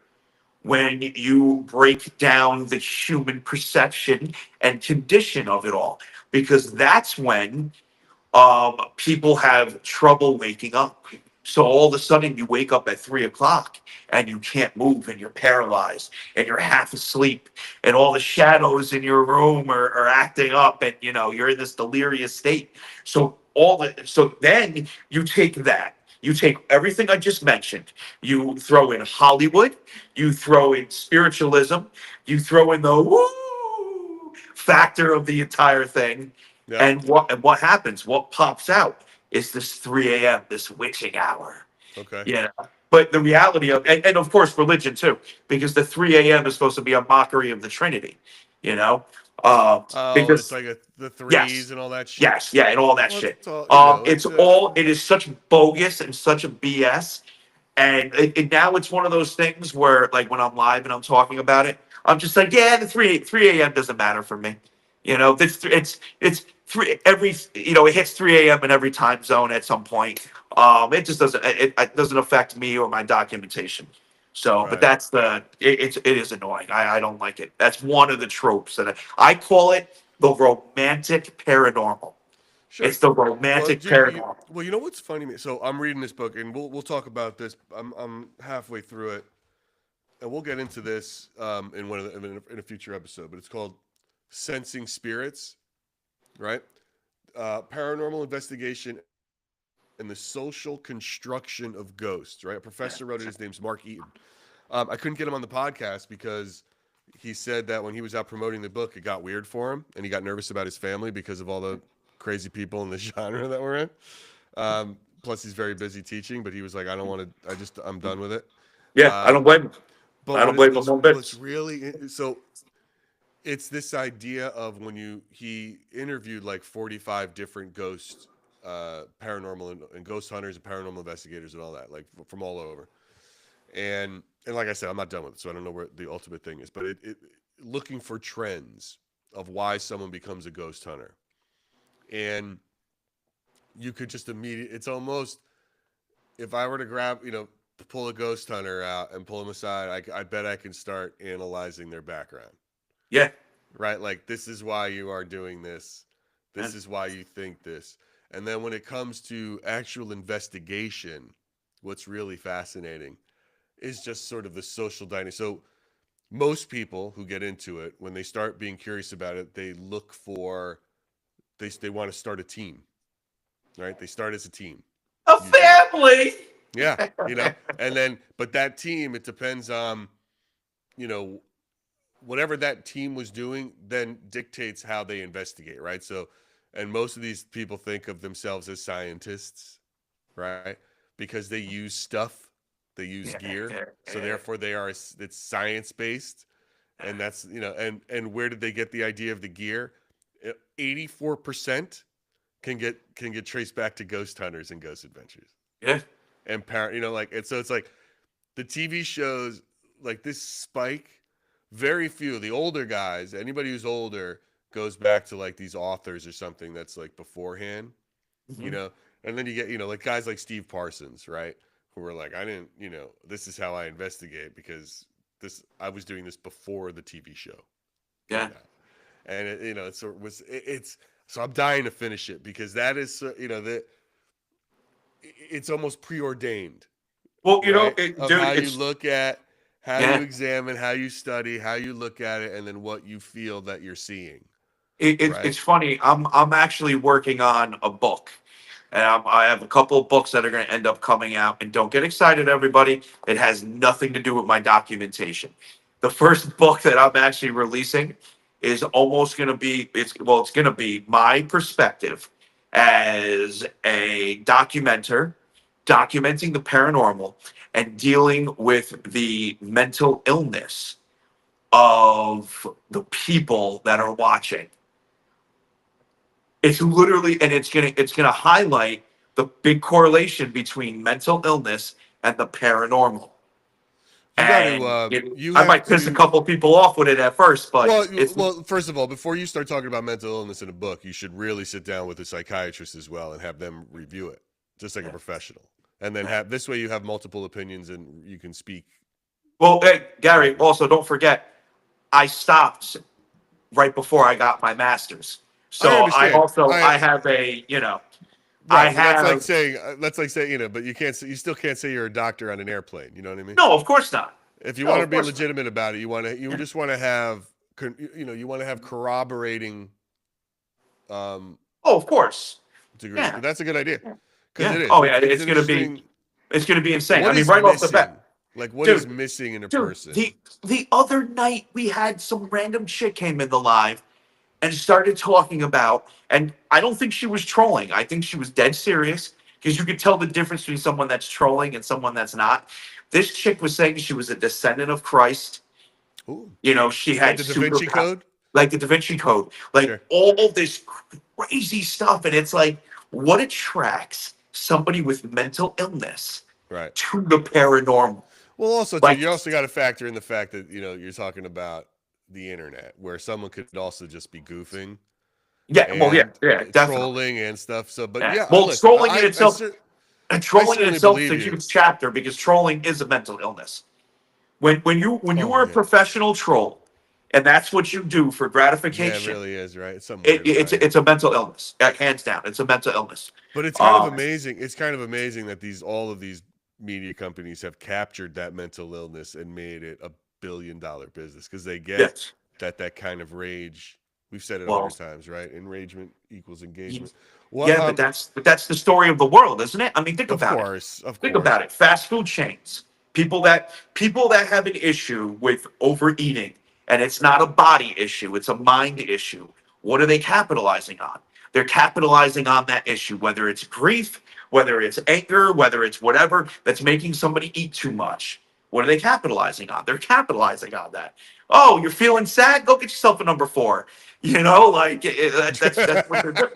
when you break down the human perception and condition of it all, because that's when people have trouble waking up. So all of a sudden you wake up at 3 o'clock and you can't move and you're paralyzed and you're half asleep and all the shadows in your room are acting up and you're in this delirious state. So then you take that. You take everything I just mentioned. You throw in Hollywood, you throw in spiritualism, you throw in the woo factor of the entire thing, Yep. and what happens? What pops out is this 3 a.m., this witching hour. Okay. Yeah. But the reality and of course religion too, because the 3 a.m. is supposed to be a mockery of the Trinity, you know? Oh, it's Because like the threes yes, and all that shit. yes, yeah, and all that Well, shit. it's all it's It is such bogus and such a BS. And now it's one of those things where, like, when I'm live and I'm talking about it, I'm just like, yeah, the 3 a.m. doesn't matter for me. It's three every it hits 3 a.m. in every time zone at some point. It just doesn't doesn't affect me or my documentation. So, but right. it is annoying. I don't like it. That's one of the tropes that I call it the romantic paranormal. Sure. It's the Well, romantic you paranormal. well, you know what's funny? So I'm reading this book, and we'll talk about this. I'm halfway through it, and we'll get into this in in a future episode. But it's called Sensing Spirits, right? Paranormal investigation and the social construction of ghosts. Right? A professor wrote it. His name's Mark Eaton. I couldn't get him on the podcast because he said that when he was out promoting the book, it got weird for him, and he got nervous about his family because of all the crazy people in the genre that we're in. Plus, he's very busy teaching, but he was like, "I don't want to. I'm done with it." Yeah, I don't Um, blame him. but I don't blame him one what's bit. really so it's this idea of when he interviewed like 45 different ghost paranormal and ghost hunters and paranormal investigators and all that, like from all over. And like I said, I'm not done with it, so I don't know where the ultimate thing is. But it looking for trends of why someone becomes a ghost hunter, and you could just immediately. It's almost, if I were to grab, pull a ghost hunter out and pull him aside, I bet I can start analyzing their background. Yeah. Right? Like, this is why you are doing this. This And is why you think this. And then when it comes to actual investigation, what's really fascinating is just sort of the social dynamic. So most people who get into it, when they start being curious about it, they look for they want to start a team, right? They start as a team a usually. family. Yeah, and then but that team, it depends on you know whatever that team was doing, then dictates how they investigate, right? So, and most of these people think of themselves as scientists, right? Because they use stuff, they use gear, so therefore it's science based, and that's and where did they get the idea of the gear? 84% can get traced back to ghost hunters and ghost adventures Yeah. and like, and so it's like the TV shows, like this spike, very few, the older guys, anybody who's older goes back to like these authors or something that's like beforehand, you Mhm. know, and then you get, like guys like Steve Parsons, right? Who were like, I didn't, this is how I investigate because I was doing this before the TV show Yeah. came out. And it's so I'm dying to finish it because that is, it's almost preordained, Well, right? Of dude, how you it's look at, how you yeah. examine, how you study, how you look at it, and then what you feel that you're seeing, right? It's funny. I'm actually working on a book, and I have a couple of books that are going to end up coming out. And don't get excited, everybody. It has nothing to do with my documentation. The first book that I'm actually releasing is almost going to be it's going to be my perspective as a documenter, documenting the paranormal and dealing with the mental illness of the people that are watching. It's literally, and it's gonna highlight the big correlation between mental illness and the paranormal. You got And to, you I have might piss a to. couple people off with it at first, but it's Well. First of all, before you start talking about mental illness in a book, you should really sit down with a psychiatrist as well and have them review it, just like a yeah, professional. And then yeah. have this way you have multiple opinions and you can speak Well, hey, Gary, properly. also don't forget, I stopped right before I got my master's. I So understand. I have a I Right, but have that's like saying, but you can't you still can't say you're a doctor on an airplane. You know what I mean? no, of course not. If you No, want to of be course not. legitimate about it, you Yeah. just want to have you want to have corroborating um Oh, of course. degrees. Yeah. But that's a good idea Yeah. because Yeah. it is. Oh, yeah. It's an interesting. It's gonna be insane. I What mean, is right off the missing? bat, Like what is dude. missing in a Dude, person? the other night we had some random chick came in the live and started talking about, and I don't think she was trolling. I think she was dead serious because you could tell the difference between someone that's trolling and someone that's not. This chick was saying she was a descendant of Christ. Ooh, She like had the Da Vinci super, Code. like the Da Vinci Code, like Sure. all this crazy stuff. And it's like, what attracts somebody with mental illness Right. to the paranormal? Well, also too, Like, you also got to factor in the fact that you're talking about the internet, where someone could also just be goofing yeah, well, yeah, and yeah, definitely. trolling and stuff. So, but Yeah. yeah, Well, listen, trolling in itself, and I trolling in certainly itself is believe a you. huge chapter because trolling is a mental illness. When you Oh are a yeah, professional troll, and that's what you do for yeah, it gratification, really is right. It's something weird it's about you. it's a mental illness, hands down. It's a mental illness. But it's kind of Um, amazing. It's kind of amazing that all of these media companies have captured that mental illness and made it $1 billion business because they get yes. that kind of rage. We've said it a Well, hundred times, right? Enragement equals y- engagement. What? yeah, but that's the story of the world, isn't it? I mean, think Of about it. course, of Think course. about it. Fast food chains, people that have an issue with overeating, and it's not a body issue, it's a mind issue. What are they capitalizing on? They're capitalizing on that issue, whether it's grief, whether it's anger, whether it's whatever that's making somebody eat too much. What are they capitalizing on? They're capitalizing on that. Oh, you're feeling sad? Go get yourself a number four. Like that's what they're doing.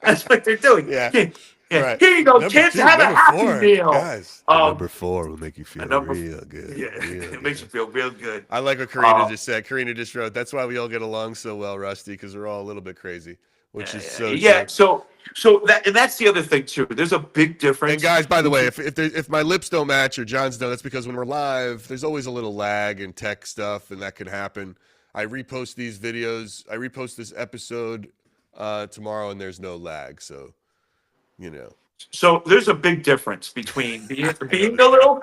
That's what they're doing. Yeah, Yeah, yeah. right. Here you go, Number kids. two, Have a number happy four, meal. guys. The Um, number four will make you a feel number. real good, Yeah, real it makes you good. feel real good. I like what Karina Uh, just said. Karina just wrote, "That's why we all get along so well, Rusty, because we're all a little bit crazy," which yeah, is yeah, so yeah. true. So that's the other thing too. There's a big And difference. guys, by the way, if my lips don't match or John's don't, that's because when we're live, there's always a little lag in tech stuff, and that can happen. I repost these videos. I repost this episode tomorrow, and there's no lag. So you know, So there's a big difference between I know being the a show. little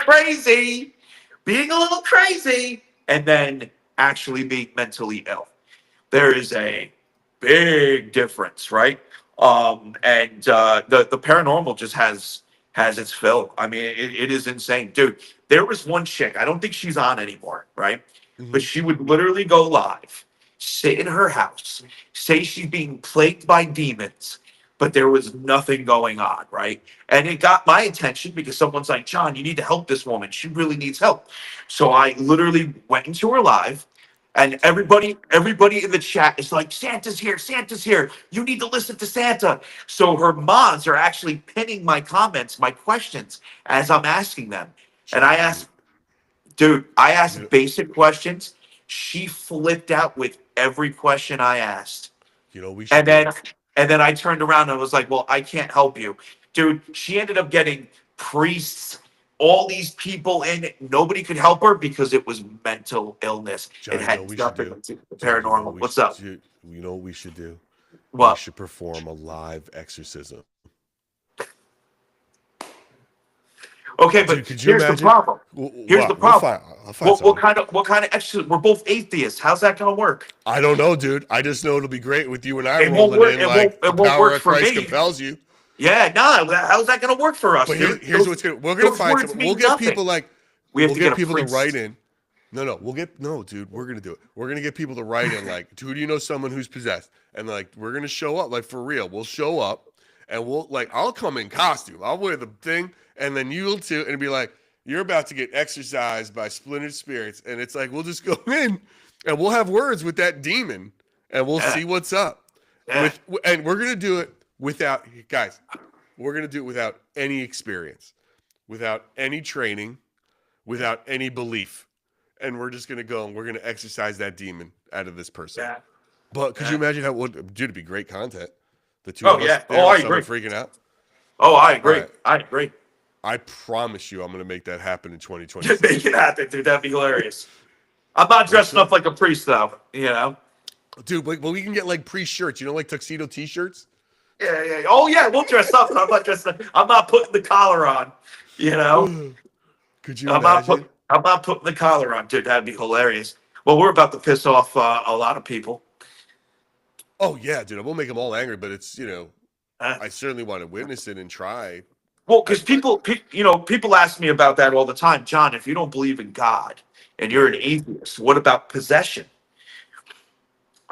crazy, and then actually being mentally ill. There is a big difference, right? And the paranormal just has its fill. I mean, it is insane, dude. There was one chick. I don't think she's on anymore, right? But Hmm. she would literally go live, sit in her house, say she's being plagued by demons, but there was nothing going on, right? And it got my attention because someone's like, John, you need to help this woman. She really needs help. So I literally went into her live, and Dude, everybody in the chat is like, Santa's here, Santa's here. You need to listen to Santa. So her mods are actually pinning my comments, my questions as I'm asking them. And I John, asked, dude, I you asked basic questions. She flipped out with every question I asked. you know what we should And do? then and then I turned around and was like, well, I can't help you. Dude, she ended up getting priests, all these people in it. Nobody could help her because it was mental illness. It John, you know what had we should nothing do? to do with John, you know what paranormal. we What's should up? do? You know what we should do? We What? should perform a live exorcism. Okay, Dude, but could you here's the imagine? problem. Here's the What? problem. I'll find something. What kind of extra? We're both atheists. How's that going to work? I don't know, dude. I just know it'll be great with you and I It won't rolling work. in like the It won't power work of for Christ me. compels you. Yeah, no. How's that going to work for us, But dude? here's what's gonna we're gonna Those find words some. We'll mean get nothing. people like We have we'll to get get a people to write priest. in. No, no, dude. We're gonna do it. We're gonna get people to write in like, who do you know someone who's possessed? And like, we're gonna show up like for real. We'll show up and we'll like, I'll come in costume. I'll wear the thing, and then you'll too, and be like, you're about to get exorcised by splintered spirits, and it's like we'll just go in and we'll have words with that demon, and we'll Yeah, see what's up. yeah, And we're gonna do it without guys. We're gonna do it without any experience, without any training, without any belief. And we're just gonna go and we're gonna exercise that demon out of this person. yeah, But could you yeah. imagine how dude, it'd be great content. The two Oh of us yeah. there Oh, with I someone agree. freaking out. Oh, I All agree. right. I agree. I promise you I'm gonna make that happen in Make 2026. it happen, dude. That'd be hilarious. I'm not We'll dressing show. up like a priest, though. You know. Dude, well, we can get like pre-shirts, like tuxedo t-shirts. Yeah, yeah. Oh, yeah. We'll dress up, but I'm not dressing up. I'm not putting the collar on. You know. Could you imagine? I'm not putting the collar on, dude. That'd be hilarious. Well, we're about to piss off a lot of people. Oh yeah, dude. I won't make them all angry, but it's Uh, I certainly want to witness it and try. well, I, because I people ask me about that all the time. John, if you don't believe in God and you're yeah. an atheist, what about possession?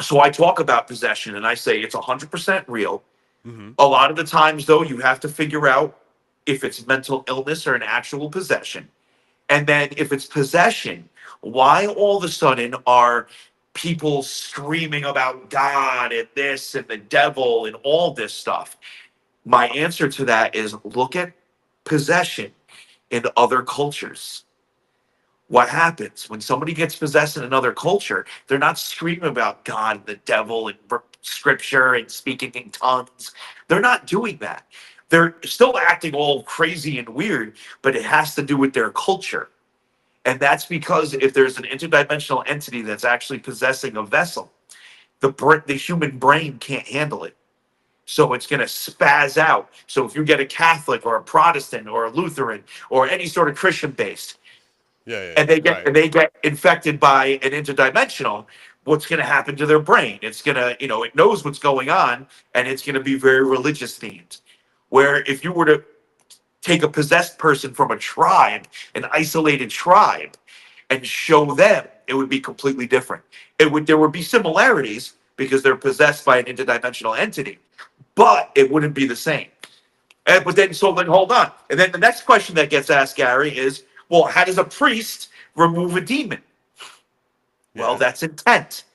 So I talk about possession and I say it's 100% real. Mm-hmm. A lot of the times, though, you have to figure out if it's mental illness or an actual possession. And then if it's possession, why all of a sudden are people screaming about God and this and the devil and all this stuff? My answer to that is look at possession in other cultures. What happens when somebody gets possessed in another culture? They're not screaming about God and the devil and scripture and speaking in tongues. They're not doing that. They're still acting all crazy and weird, but it has to do with their culture. And that's because if there's an interdimensional entity that's actually possessing a vessel, the human brain can't handle it. So it's going to spaz out. So if you get a Catholic or a Protestant or a Lutheran or any sort of Christian based, Yeah. Right. and they get infected by an interdimensional, what's going to happen to their brain? It's going to, it knows what's going on, and it's going to be very religious themed. Where if you were to take a possessed person from a tribe, an isolated tribe, and show them, it would be completely different. There would be similarities because they're possessed by an interdimensional entity, but it wouldn't be the same. But then, so then hold on. And then the next question that gets asked, Gary, is, well, how does a priest remove a demon? Well, Yeah. that's intent.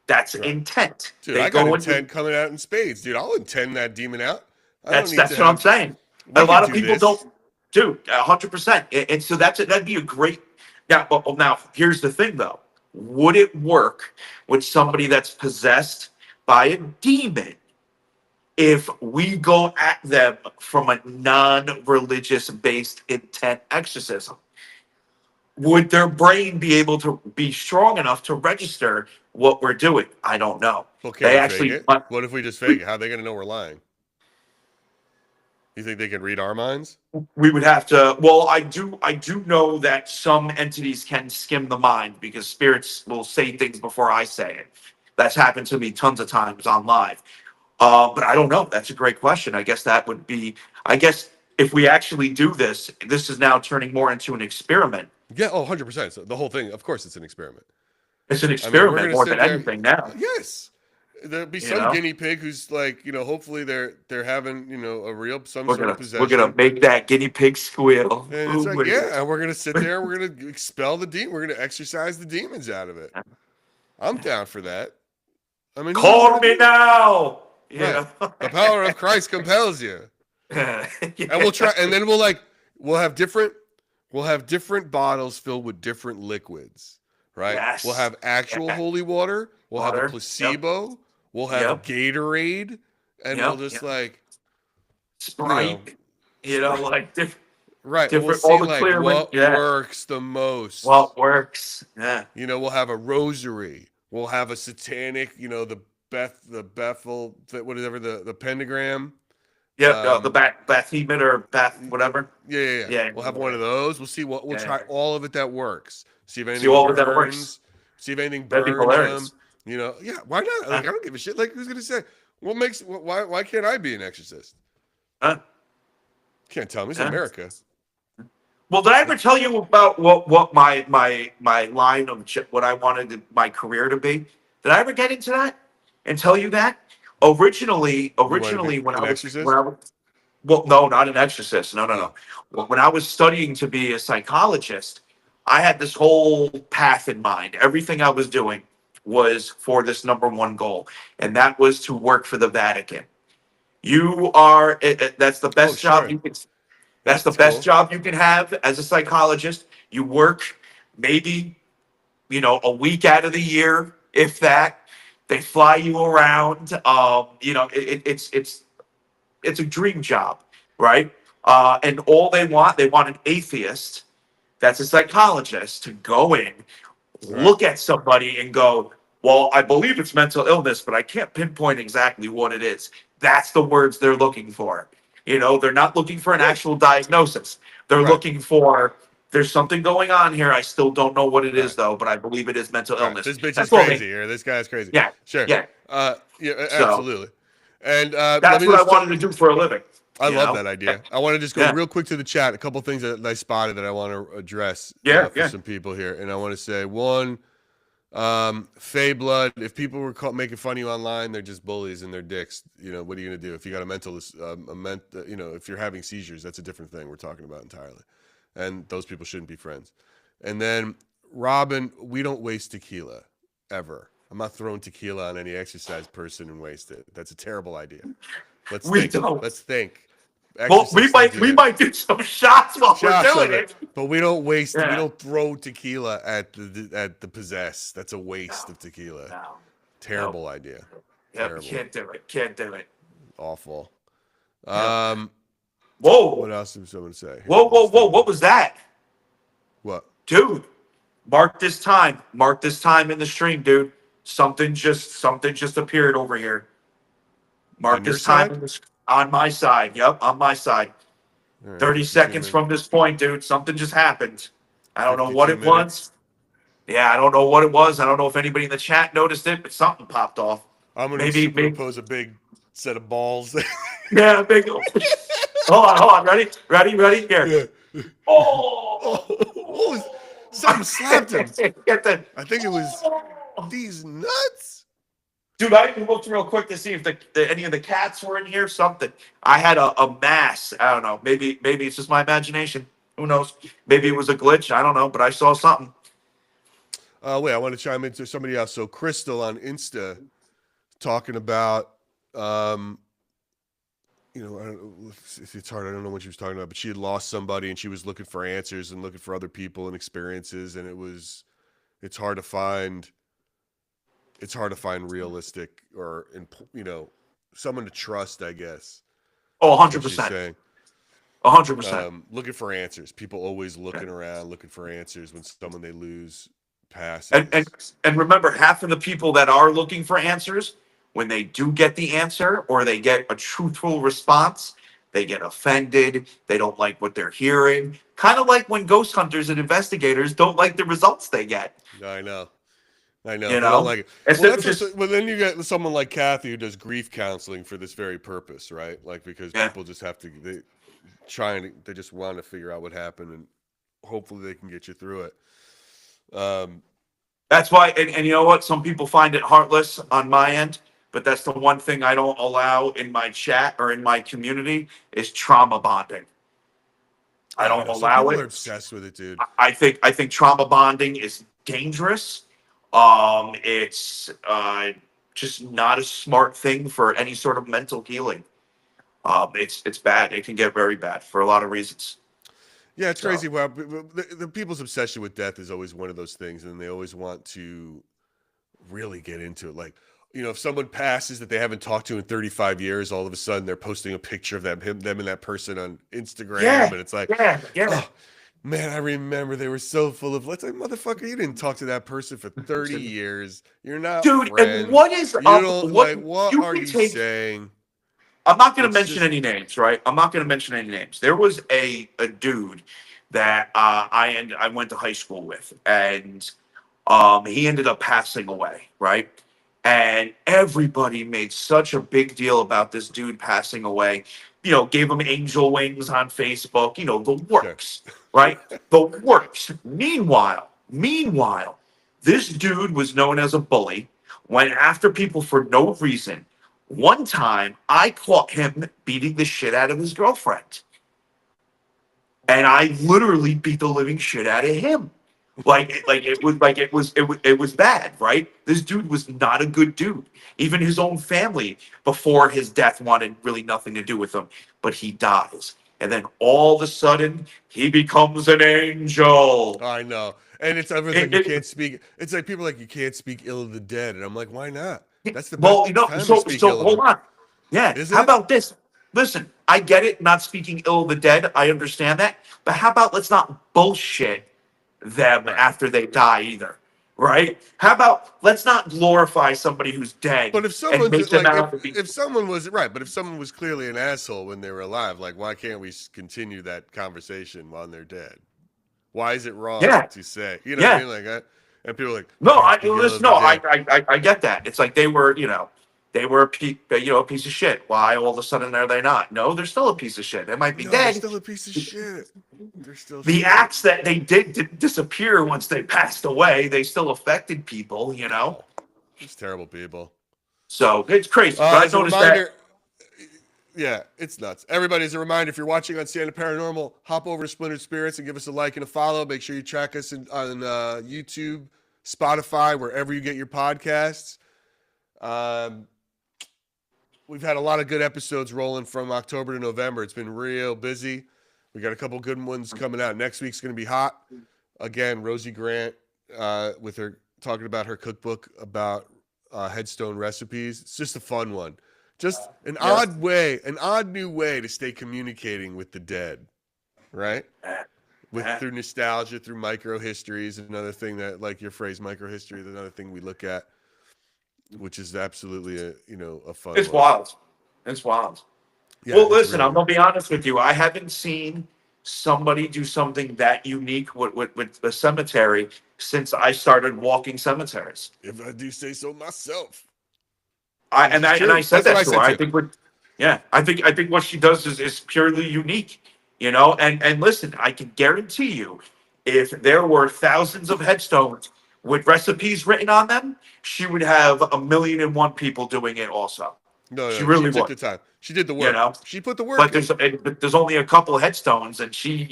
That's Right. intent. Dude, They I got go into intent coming out in spades, dude. I'll intend that demon out. I don't that's need to that's what I'm have. saying. A We can lot of do people this. don't do 100%. And so that'd be a great. Now here's the thing though. Would it work with somebody that's possessed by a demon if we go at them from a non-religious based intent exorcism? Would their brain be able to be strong enough to register what we're doing? I don't know. Well, can They we fake actually, it? What if we just fake it? How are they going to know we're lying? You think they can read our minds? we would have to. Well, I do know that some entities can skim the mind because spirits will say things before I say it. That's happened to me tons of times on live. But I don't know. That's a great question. I guess that would be. I guess if we actually do this, this is now turning more into an experiment. Yeah. Oh, 100%. So the whole thing, of course, it's an experiment. It's an I mean, we're experiment going to more sit than there. anything now. Yes. There'll be You some know, guinea pig who's like, hopefully they're having, a real, some we're sort of gonna possession. make that guinea pig squeal. And it's Ooh, like, yeah, and we're going to sit there and we're going to expel the demon. We're going to exorcise the demons out of it. I'm down for that. I mean, who wouldn't call want to me do that? now. You Right. know. The power of Christ compels you. Yeah. And we'll try, and then we'll have different bottles filled with different liquids, right? We'll Yes. have actual Yeah. holy water. We'll have a Water. Yep. placebo. We'll have a Yep. Gatorade, and we'll Yep. just Yep. like, you know, Sprite. Like right. And we'll different. All see the like clear one. what Yeah. works the most. What works? Yeah. We'll have a rosary. We'll have a satanic, the Bethel, whatever the pentagram. Yeah, the bathymeter, whatever. Yeah. Yeah, We'll have one of those. We'll see what we'll try yeah. all of it that works. See if See anything all of it that works. burns. See if anything That'd be burned them. hilarious. Yeah. Why not? Like, Huh? I don't give a shit. Like, who's gonna say? Why can't I be an exorcist? Huh? Can't tell me. It's Yeah. America. Well, did I ever tell you about what my line of what I wanted my career to be? Did I ever get into that and tell you that? You want to be Originally when an when exorcist? I was well, no, not an exorcist. No, no, Oh, no. When I was studying to be a psychologist, I had this whole path in mind. Everything I was doing was for this number one goal, and that was to work for the Vatican. You are that's the oh, best job sure. you can. That's the That's best cool. job you can have as a psychologist. You work maybe, a week out of the year, if that. They fly you around. It's a dream job, right? And all they want an atheist that's a psychologist to go in, Right. look at somebody and go, well, I believe it's mental illness, but I can't pinpoint exactly what it is. That's the words they're looking for. They're not looking for an Yeah. actual diagnosis. They're Right. looking for, there's something going on here. I still don't know what it is, Right. though, but I believe it is mental Right. illness. This bitch is That's all they, crazy, or this guy's crazy. yeah, Sure. yeah. Yeah, So absolutely. And let that's me what I just. wanted to do for a living, I you love know? that idea. I want to just go Yeah, real quick to the chat. A couple things that I spotted that I want to address yeah, for yeah. some people here, and I want to say one. Fey Blood. If people were making fun of you online, they're just bullies and they're dicks. What are you gonna do if you got a mental, if you're having seizures, that's a different thing we're talking about entirely, and those people shouldn't be friends. And then Robin, we don't waste tequila ever. I'm not throwing tequila on any exercise person and waste it. That's a terrible idea. Let's We think. don't. Let's think. Well, we Exorcists don't might do we that. might do some shots while we're Shots doing of it. it, but we don't waste. We Yeah. don't throw tequila at the possess. That's a waste No, of tequila. no, no. Terrible idea. Yep, Terrible. can't do it. Can't do it. Awful. Yep. Um, what Whoa, else did someone say here? whoa, I'm whoa, just whoa! thinking. What was that, What? dude? Mark this time. Mark this time in the stream, dude. Something just appeared over here. Mark On your this time side? on my side. Yep, on my side. All right, 30 52 seconds minutes. from this point, dude. Something just happened. I don't know what 52 it was. minutes. Yeah, I don't know what it was. I don't know if anybody in the chat noticed it, but something popped off. I'm gonna Maybe. superimpose a big set of balls. Yeah, big. Hold on. Ready. Here. Yeah. Oh! Oh, something slapped him. Get the. I think it was these nuts. Dude, I even looked real quick to see if any of the cats were in here. Something. I had a mass. I don't know. Maybe it's just my imagination. Who knows? Maybe it was a glitch. I don't know, but I saw something. Wait, I want to chime into somebody else. So Crystal on Insta talking about, it's hard. I don't know what she was talking about, but she had lost somebody and she was looking for answers and looking for other people and experiences. And it's hard to find realistic or, someone to trust, I guess. Oh, What she's 100%. saying. 100%. Looking for answers. People always looking around, looking for answers when someone they lose passes. And remember, half of the people that are looking for answers, when they do get the answer or they get a truthful response, they get offended. They don't like what they're hearing. Kind of like when ghost hunters and investigators don't like the results they get. I know. You They don't like it. Instead Well, of just well, then you get someone like Kathy who does grief counseling for this very purpose, right? Like, because yeah. people just have to, they just want to figure out what happened and hopefully they can get you through it. That's why, and you know what? Some people find it heartless on my end, but that's the one thing I don't allow in my chat or in my community is trauma bonding. I don't Some allow people it. are obsessed with it, dude. I think trauma bonding is dangerous. It's just not a smart thing for any sort of mental healing. It's bad. It can get very bad for a lot of reasons. Yeah, it's crazy. Well, the people's obsession with death is always one of those things, and they always want to really get into it. Like, if someone passes that they haven't talked to in 35 years, all of a sudden they're posting a picture of them and that person on Instagram, and it's like, oh, man, I remember they were so full of. Let's say, motherfucker, you didn't talk to that person for 30 years. You're not dude. friends. And what is you up? don't What like? What you are can you take? saying? I'm not going to It's mention just any names, right? I'm not going to mention any names. There was a dude that I went to high school with, and he ended up passing away, right? And everybody made such a big deal about this dude passing away. You know, gave him angel wings on Facebook. You know, the sure. works, right? The works. Meanwhile, this dude was known as a bully. Went after people for no reason. One time, I caught him beating the shit out of his girlfriend, and I literally beat the living shit out of him. It was bad, right? This dude was not a good dude. Even his own family before his death wanted really nothing to do with him. But he dies, and then all of a sudden he becomes an angel. I know. And it's everyone's like It, you it, can't speak. It's like people are like you can't speak ill of the dead, and I'm like, why not? That's the best well, time to speak so ill of hold them, on. Yeah, isn't how it? about this? Listen, I get it, not speaking ill of the dead. I understand that. But how about let's not bullshit them Right. after they die either, right? How about let's not glorify somebody who's dead But if and someone's make them like, out to be. if someone was right, but if someone was clearly an asshole when they were alive, like, why can't we continue that conversation while they're dead? Why is it wrong Yeah, to say? You know what I yeah. mean? Like, and people are like, you No, can't I speak ill listen. of the No, dead. I get that. It's like they were a piece of shit. Why all of a sudden are they not? No, they're still a piece of shit. They might be No, they're dead. still a piece of shit. They're still The shit. acts that they did disappear once they passed away, they still affected people. Oh, it's terrible people. So it's crazy. But I As a noticed that. reminder, yeah, it's nuts. Everybody, as a reminder, if you're watching on Stand Up Paranormal, hop over to Splintered Spirits and give us a like and a follow. Make sure you track us on YouTube, Spotify, wherever you get your podcasts. Um, we've had a lot of good episodes rolling from October to November. It's been real busy. We got a couple good ones coming out. Next week's going to be hot. Again, Rosie Grant with her talking about her cookbook about headstone recipes. It's just a fun one. Just an Yep. odd way, an odd new way to stay communicating with the dead, right? With through nostalgia, through micro histories, another thing that, like your phrase, micro history is another thing we look at, which is absolutely a fun It's one. wild. It's wild. Yeah, Well, it's listen, I'm really gonna be honest with you. I haven't seen somebody do something that unique with the cemetery since I started walking cemeteries. if I do say so myself. I This and is I and I true. said That's what that I to her. said I too. think what yeah, I think what she does is purely unique, you know. And listen, I can guarantee you, if there were thousands of headstones with recipes written on them, she would have 1,000,001 people doing it also. No, She no, she really took would, the time. She did the you work. know. She put the work But in. there's only a couple of headstones, and she,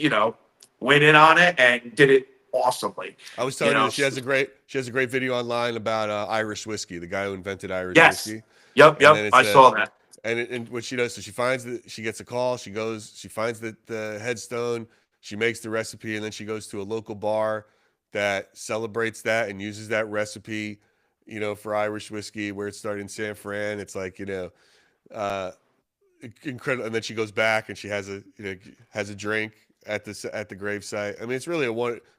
went in on it and did it awesomely. I was You telling you know. that she has a great video online about Irish whiskey, the guy who invented Irish Yes. whiskey, Yep. and then Yep. it I said, saw that. and what she does, so she gets a call, she finds the headstone, she makes the recipe, and then she goes to a local bar that celebrates that and uses that recipe, for Irish whiskey where it started in San Fran. It's like uh, incredible, and then she goes back and she has a drink at the gravesite. I mean, it's really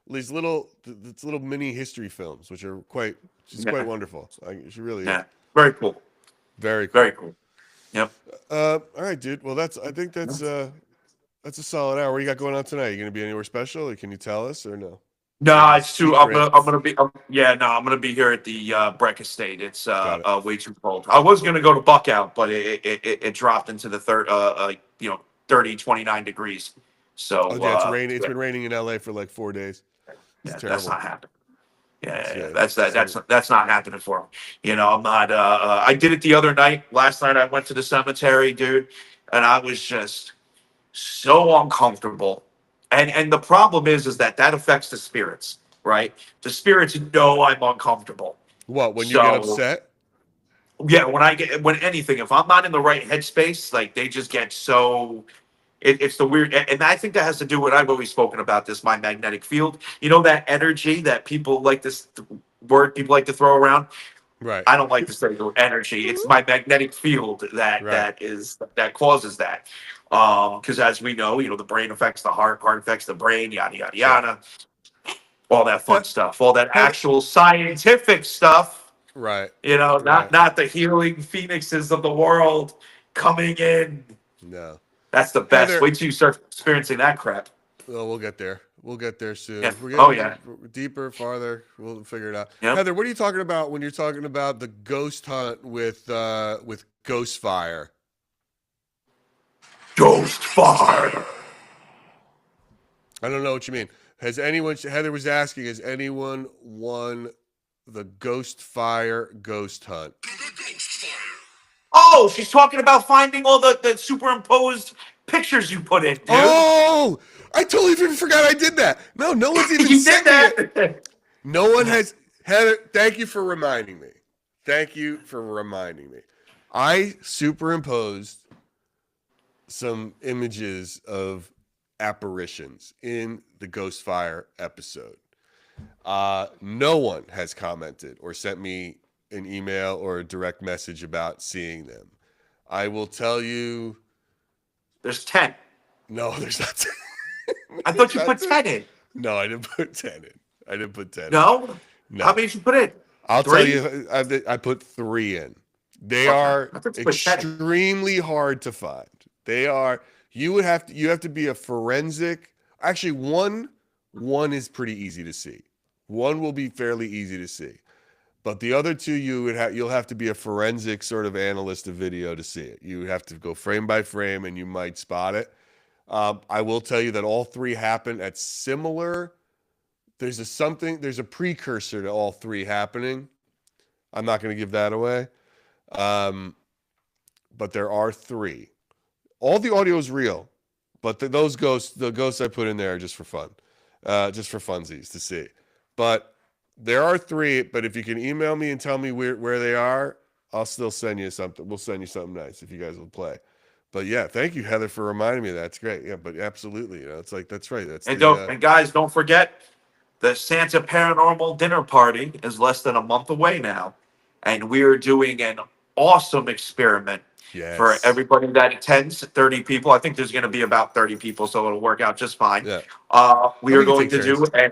these little mini history films, which are quite Yeah. wonderful. She really is Yeah. Very cool. very cool. Very cool. Yep. All right, dude. Well, I think that's a solid hour. What do you got going on tonight? You gonna be anywhere special, or can you tell us, or no? Or is No, it it's too. I'm secret? gonna be. Yeah, no, I'm gonna be here at the Breck Estate. It's Got it. way too cold. I was gonna go to Buckout, but it dropped into the 30, 29 degrees. Oh So yeah, it's raining. It's yeah, been raining in LA for like 4 days. It's yeah, that's terrible. not happening. Yeah, Yeah. that's not happening for me. I'm not. I did it the other night. Last night I went to the cemetery, dude, and I was just so uncomfortable. And the problem is that affects the spirits, right? The spirits know I'm uncomfortable. What, when you get So upset? yeah, when anything, if I'm not in the right headspace, like they just get so. It's the weird, and I think that has to do with I've always spoken about this. My magnetic field, that energy that people like this word people like to throw around. Right. I don't like to say the energy. It's my magnetic field that Right. that causes that. Because as we know, the brain affects the heart affects the brain, yada yada Sure. yada, all that fun Have, stuff, all that have actual scientific stuff. right. Not Right. not the healing phoenixes of the world coming in. No. That's the best. Heather, Wait till you start experiencing that crap. well, we'll get there. We'll get there soon. Yeah. We're Oh, getting yeah. deeper, farther. We'll figure it out. Yep. Heather, what are you talking about when you're talking about the ghost hunt with Ghost Fire? Ghost Fire. I don't know what you mean. Heather was asking, has anyone won the Ghost Fire ghost hunt? Oh, she's talking about finding all the superimposed pictures you put in, dude. Oh, I totally forgot I did that. No one's even You sent did me it. that. No one has. Heather, thank you for reminding me. I superimposed some images of apparitions in the Ghost Fire episode. No one has commented or sent me an email or a direct message about seeing them. I will tell you. There's 10. No, there's not 10. I thought you put 10 in. No, I didn't put 10 in. No? No. How many did you put in? I'll 3? tell you, I put 3 in. They are extremely hard to find. They are. You have to be a forensic. Actually, one is pretty easy to see. One will be fairly easy to see, but the other 2 you'll have to be a forensic sort of analyst of video to see it. You have to go frame by frame, and you might spot it. I will tell you that all 3 happen at similar. There's a precursor to all 3 happening. I'm not going to give that away. But there are 3. All the audio is real, but the ghosts I put in there are just for fun, just for funsies to see. But there are 3. But if you can email me and tell me where they are, I'll still send you something. We'll send you something nice if you guys will play. But yeah, thank you, Heather, for reminding me of that. It's great. Yeah, but absolutely, it's like that's right. And guys, don't forget, the Santa Paranormal Dinner Party is less than a month away now, and we're doing an awesome experiment for everybody that attends. 30 people. I think there's going to be about 30 people, so it'll work out just fine. Yeah. We are going to do a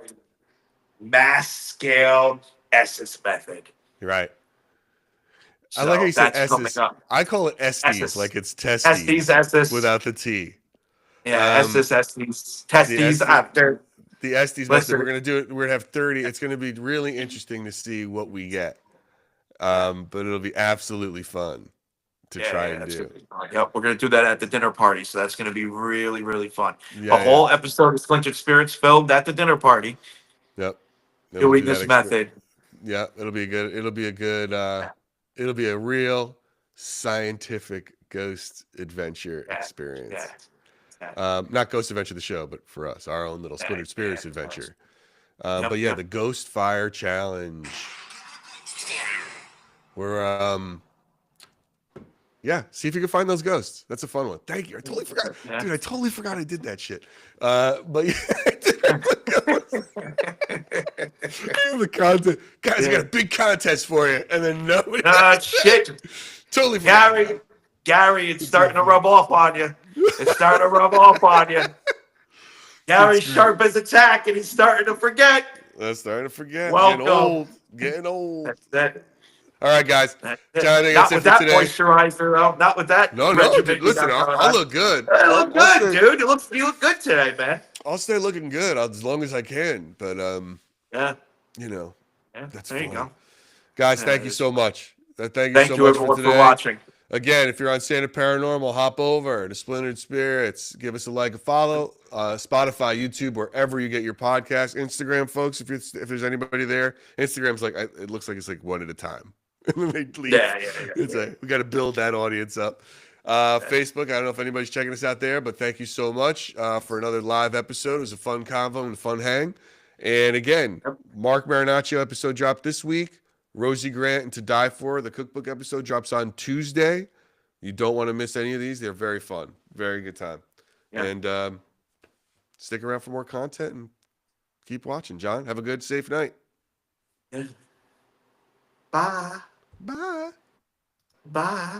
mass scale Estes method. You're right. So I like how you said Estes. I call it Estes, like it's testes Estes without the T. Yeah, Estes, testes after. The Estes method. We're gonna do it. We're gonna have 30. It's gonna be really interesting to see what we get. But it'll be absolutely fun to try and do. Yep, we're gonna do that at the dinner party, so that's gonna be really, really fun. The whole episode of Splintered Spirits filmed at the dinner party. Yep. Doing this method. Yeah, it'll be a real scientific ghost adventure experience. Not Ghost Adventure the show, but for us, our own little Splintered Spirits adventure. But yeah, the Ghost Fire Challenge. We're see if you can find those ghosts. That's a fun one. Thank you. I totally forgot. Dude, I totally forgot I did that shit. But the content. Guys, I got a big contest for you. And then nobody. Shit. Totally forgot. Gary, it's starting to rub off on you. Gary's sharp as a tack, and he's starting to forget. I'm starting to forget. Welcome. Getting old. That's it. All right, guys. Not with that moisturizer, though. Not with that. No, dude, listen, I'll look good. You look good, dude. You look good today, man. I'll stay looking good as long as I can. But that's there you go. Guys, thank you so much. Thank you everyone for watching. Again, if you're on Santa Paranormal, hop over to Splintered Spirits. Give us a like, a follow. Spotify, YouTube, wherever you get your podcast. Instagram, folks, if there's anybody there. Instagram's it looks like it's like one at a time. And then they leave. Yeah. We got to build that audience up. Facebook, I don't know if anybody's checking us out there, but thank you so much for another live episode. It was a fun convo and a fun hang. And again, Mark Marinaccio episode dropped this week. Rosie Grant and To Die For, the cookbook episode, drops on Tuesday. You don't want to miss any of these. They're very fun. Very good time. Yeah. And stick around for more content and keep watching. John, have a good, safe night. Yeah. Bye. Bye. Bye.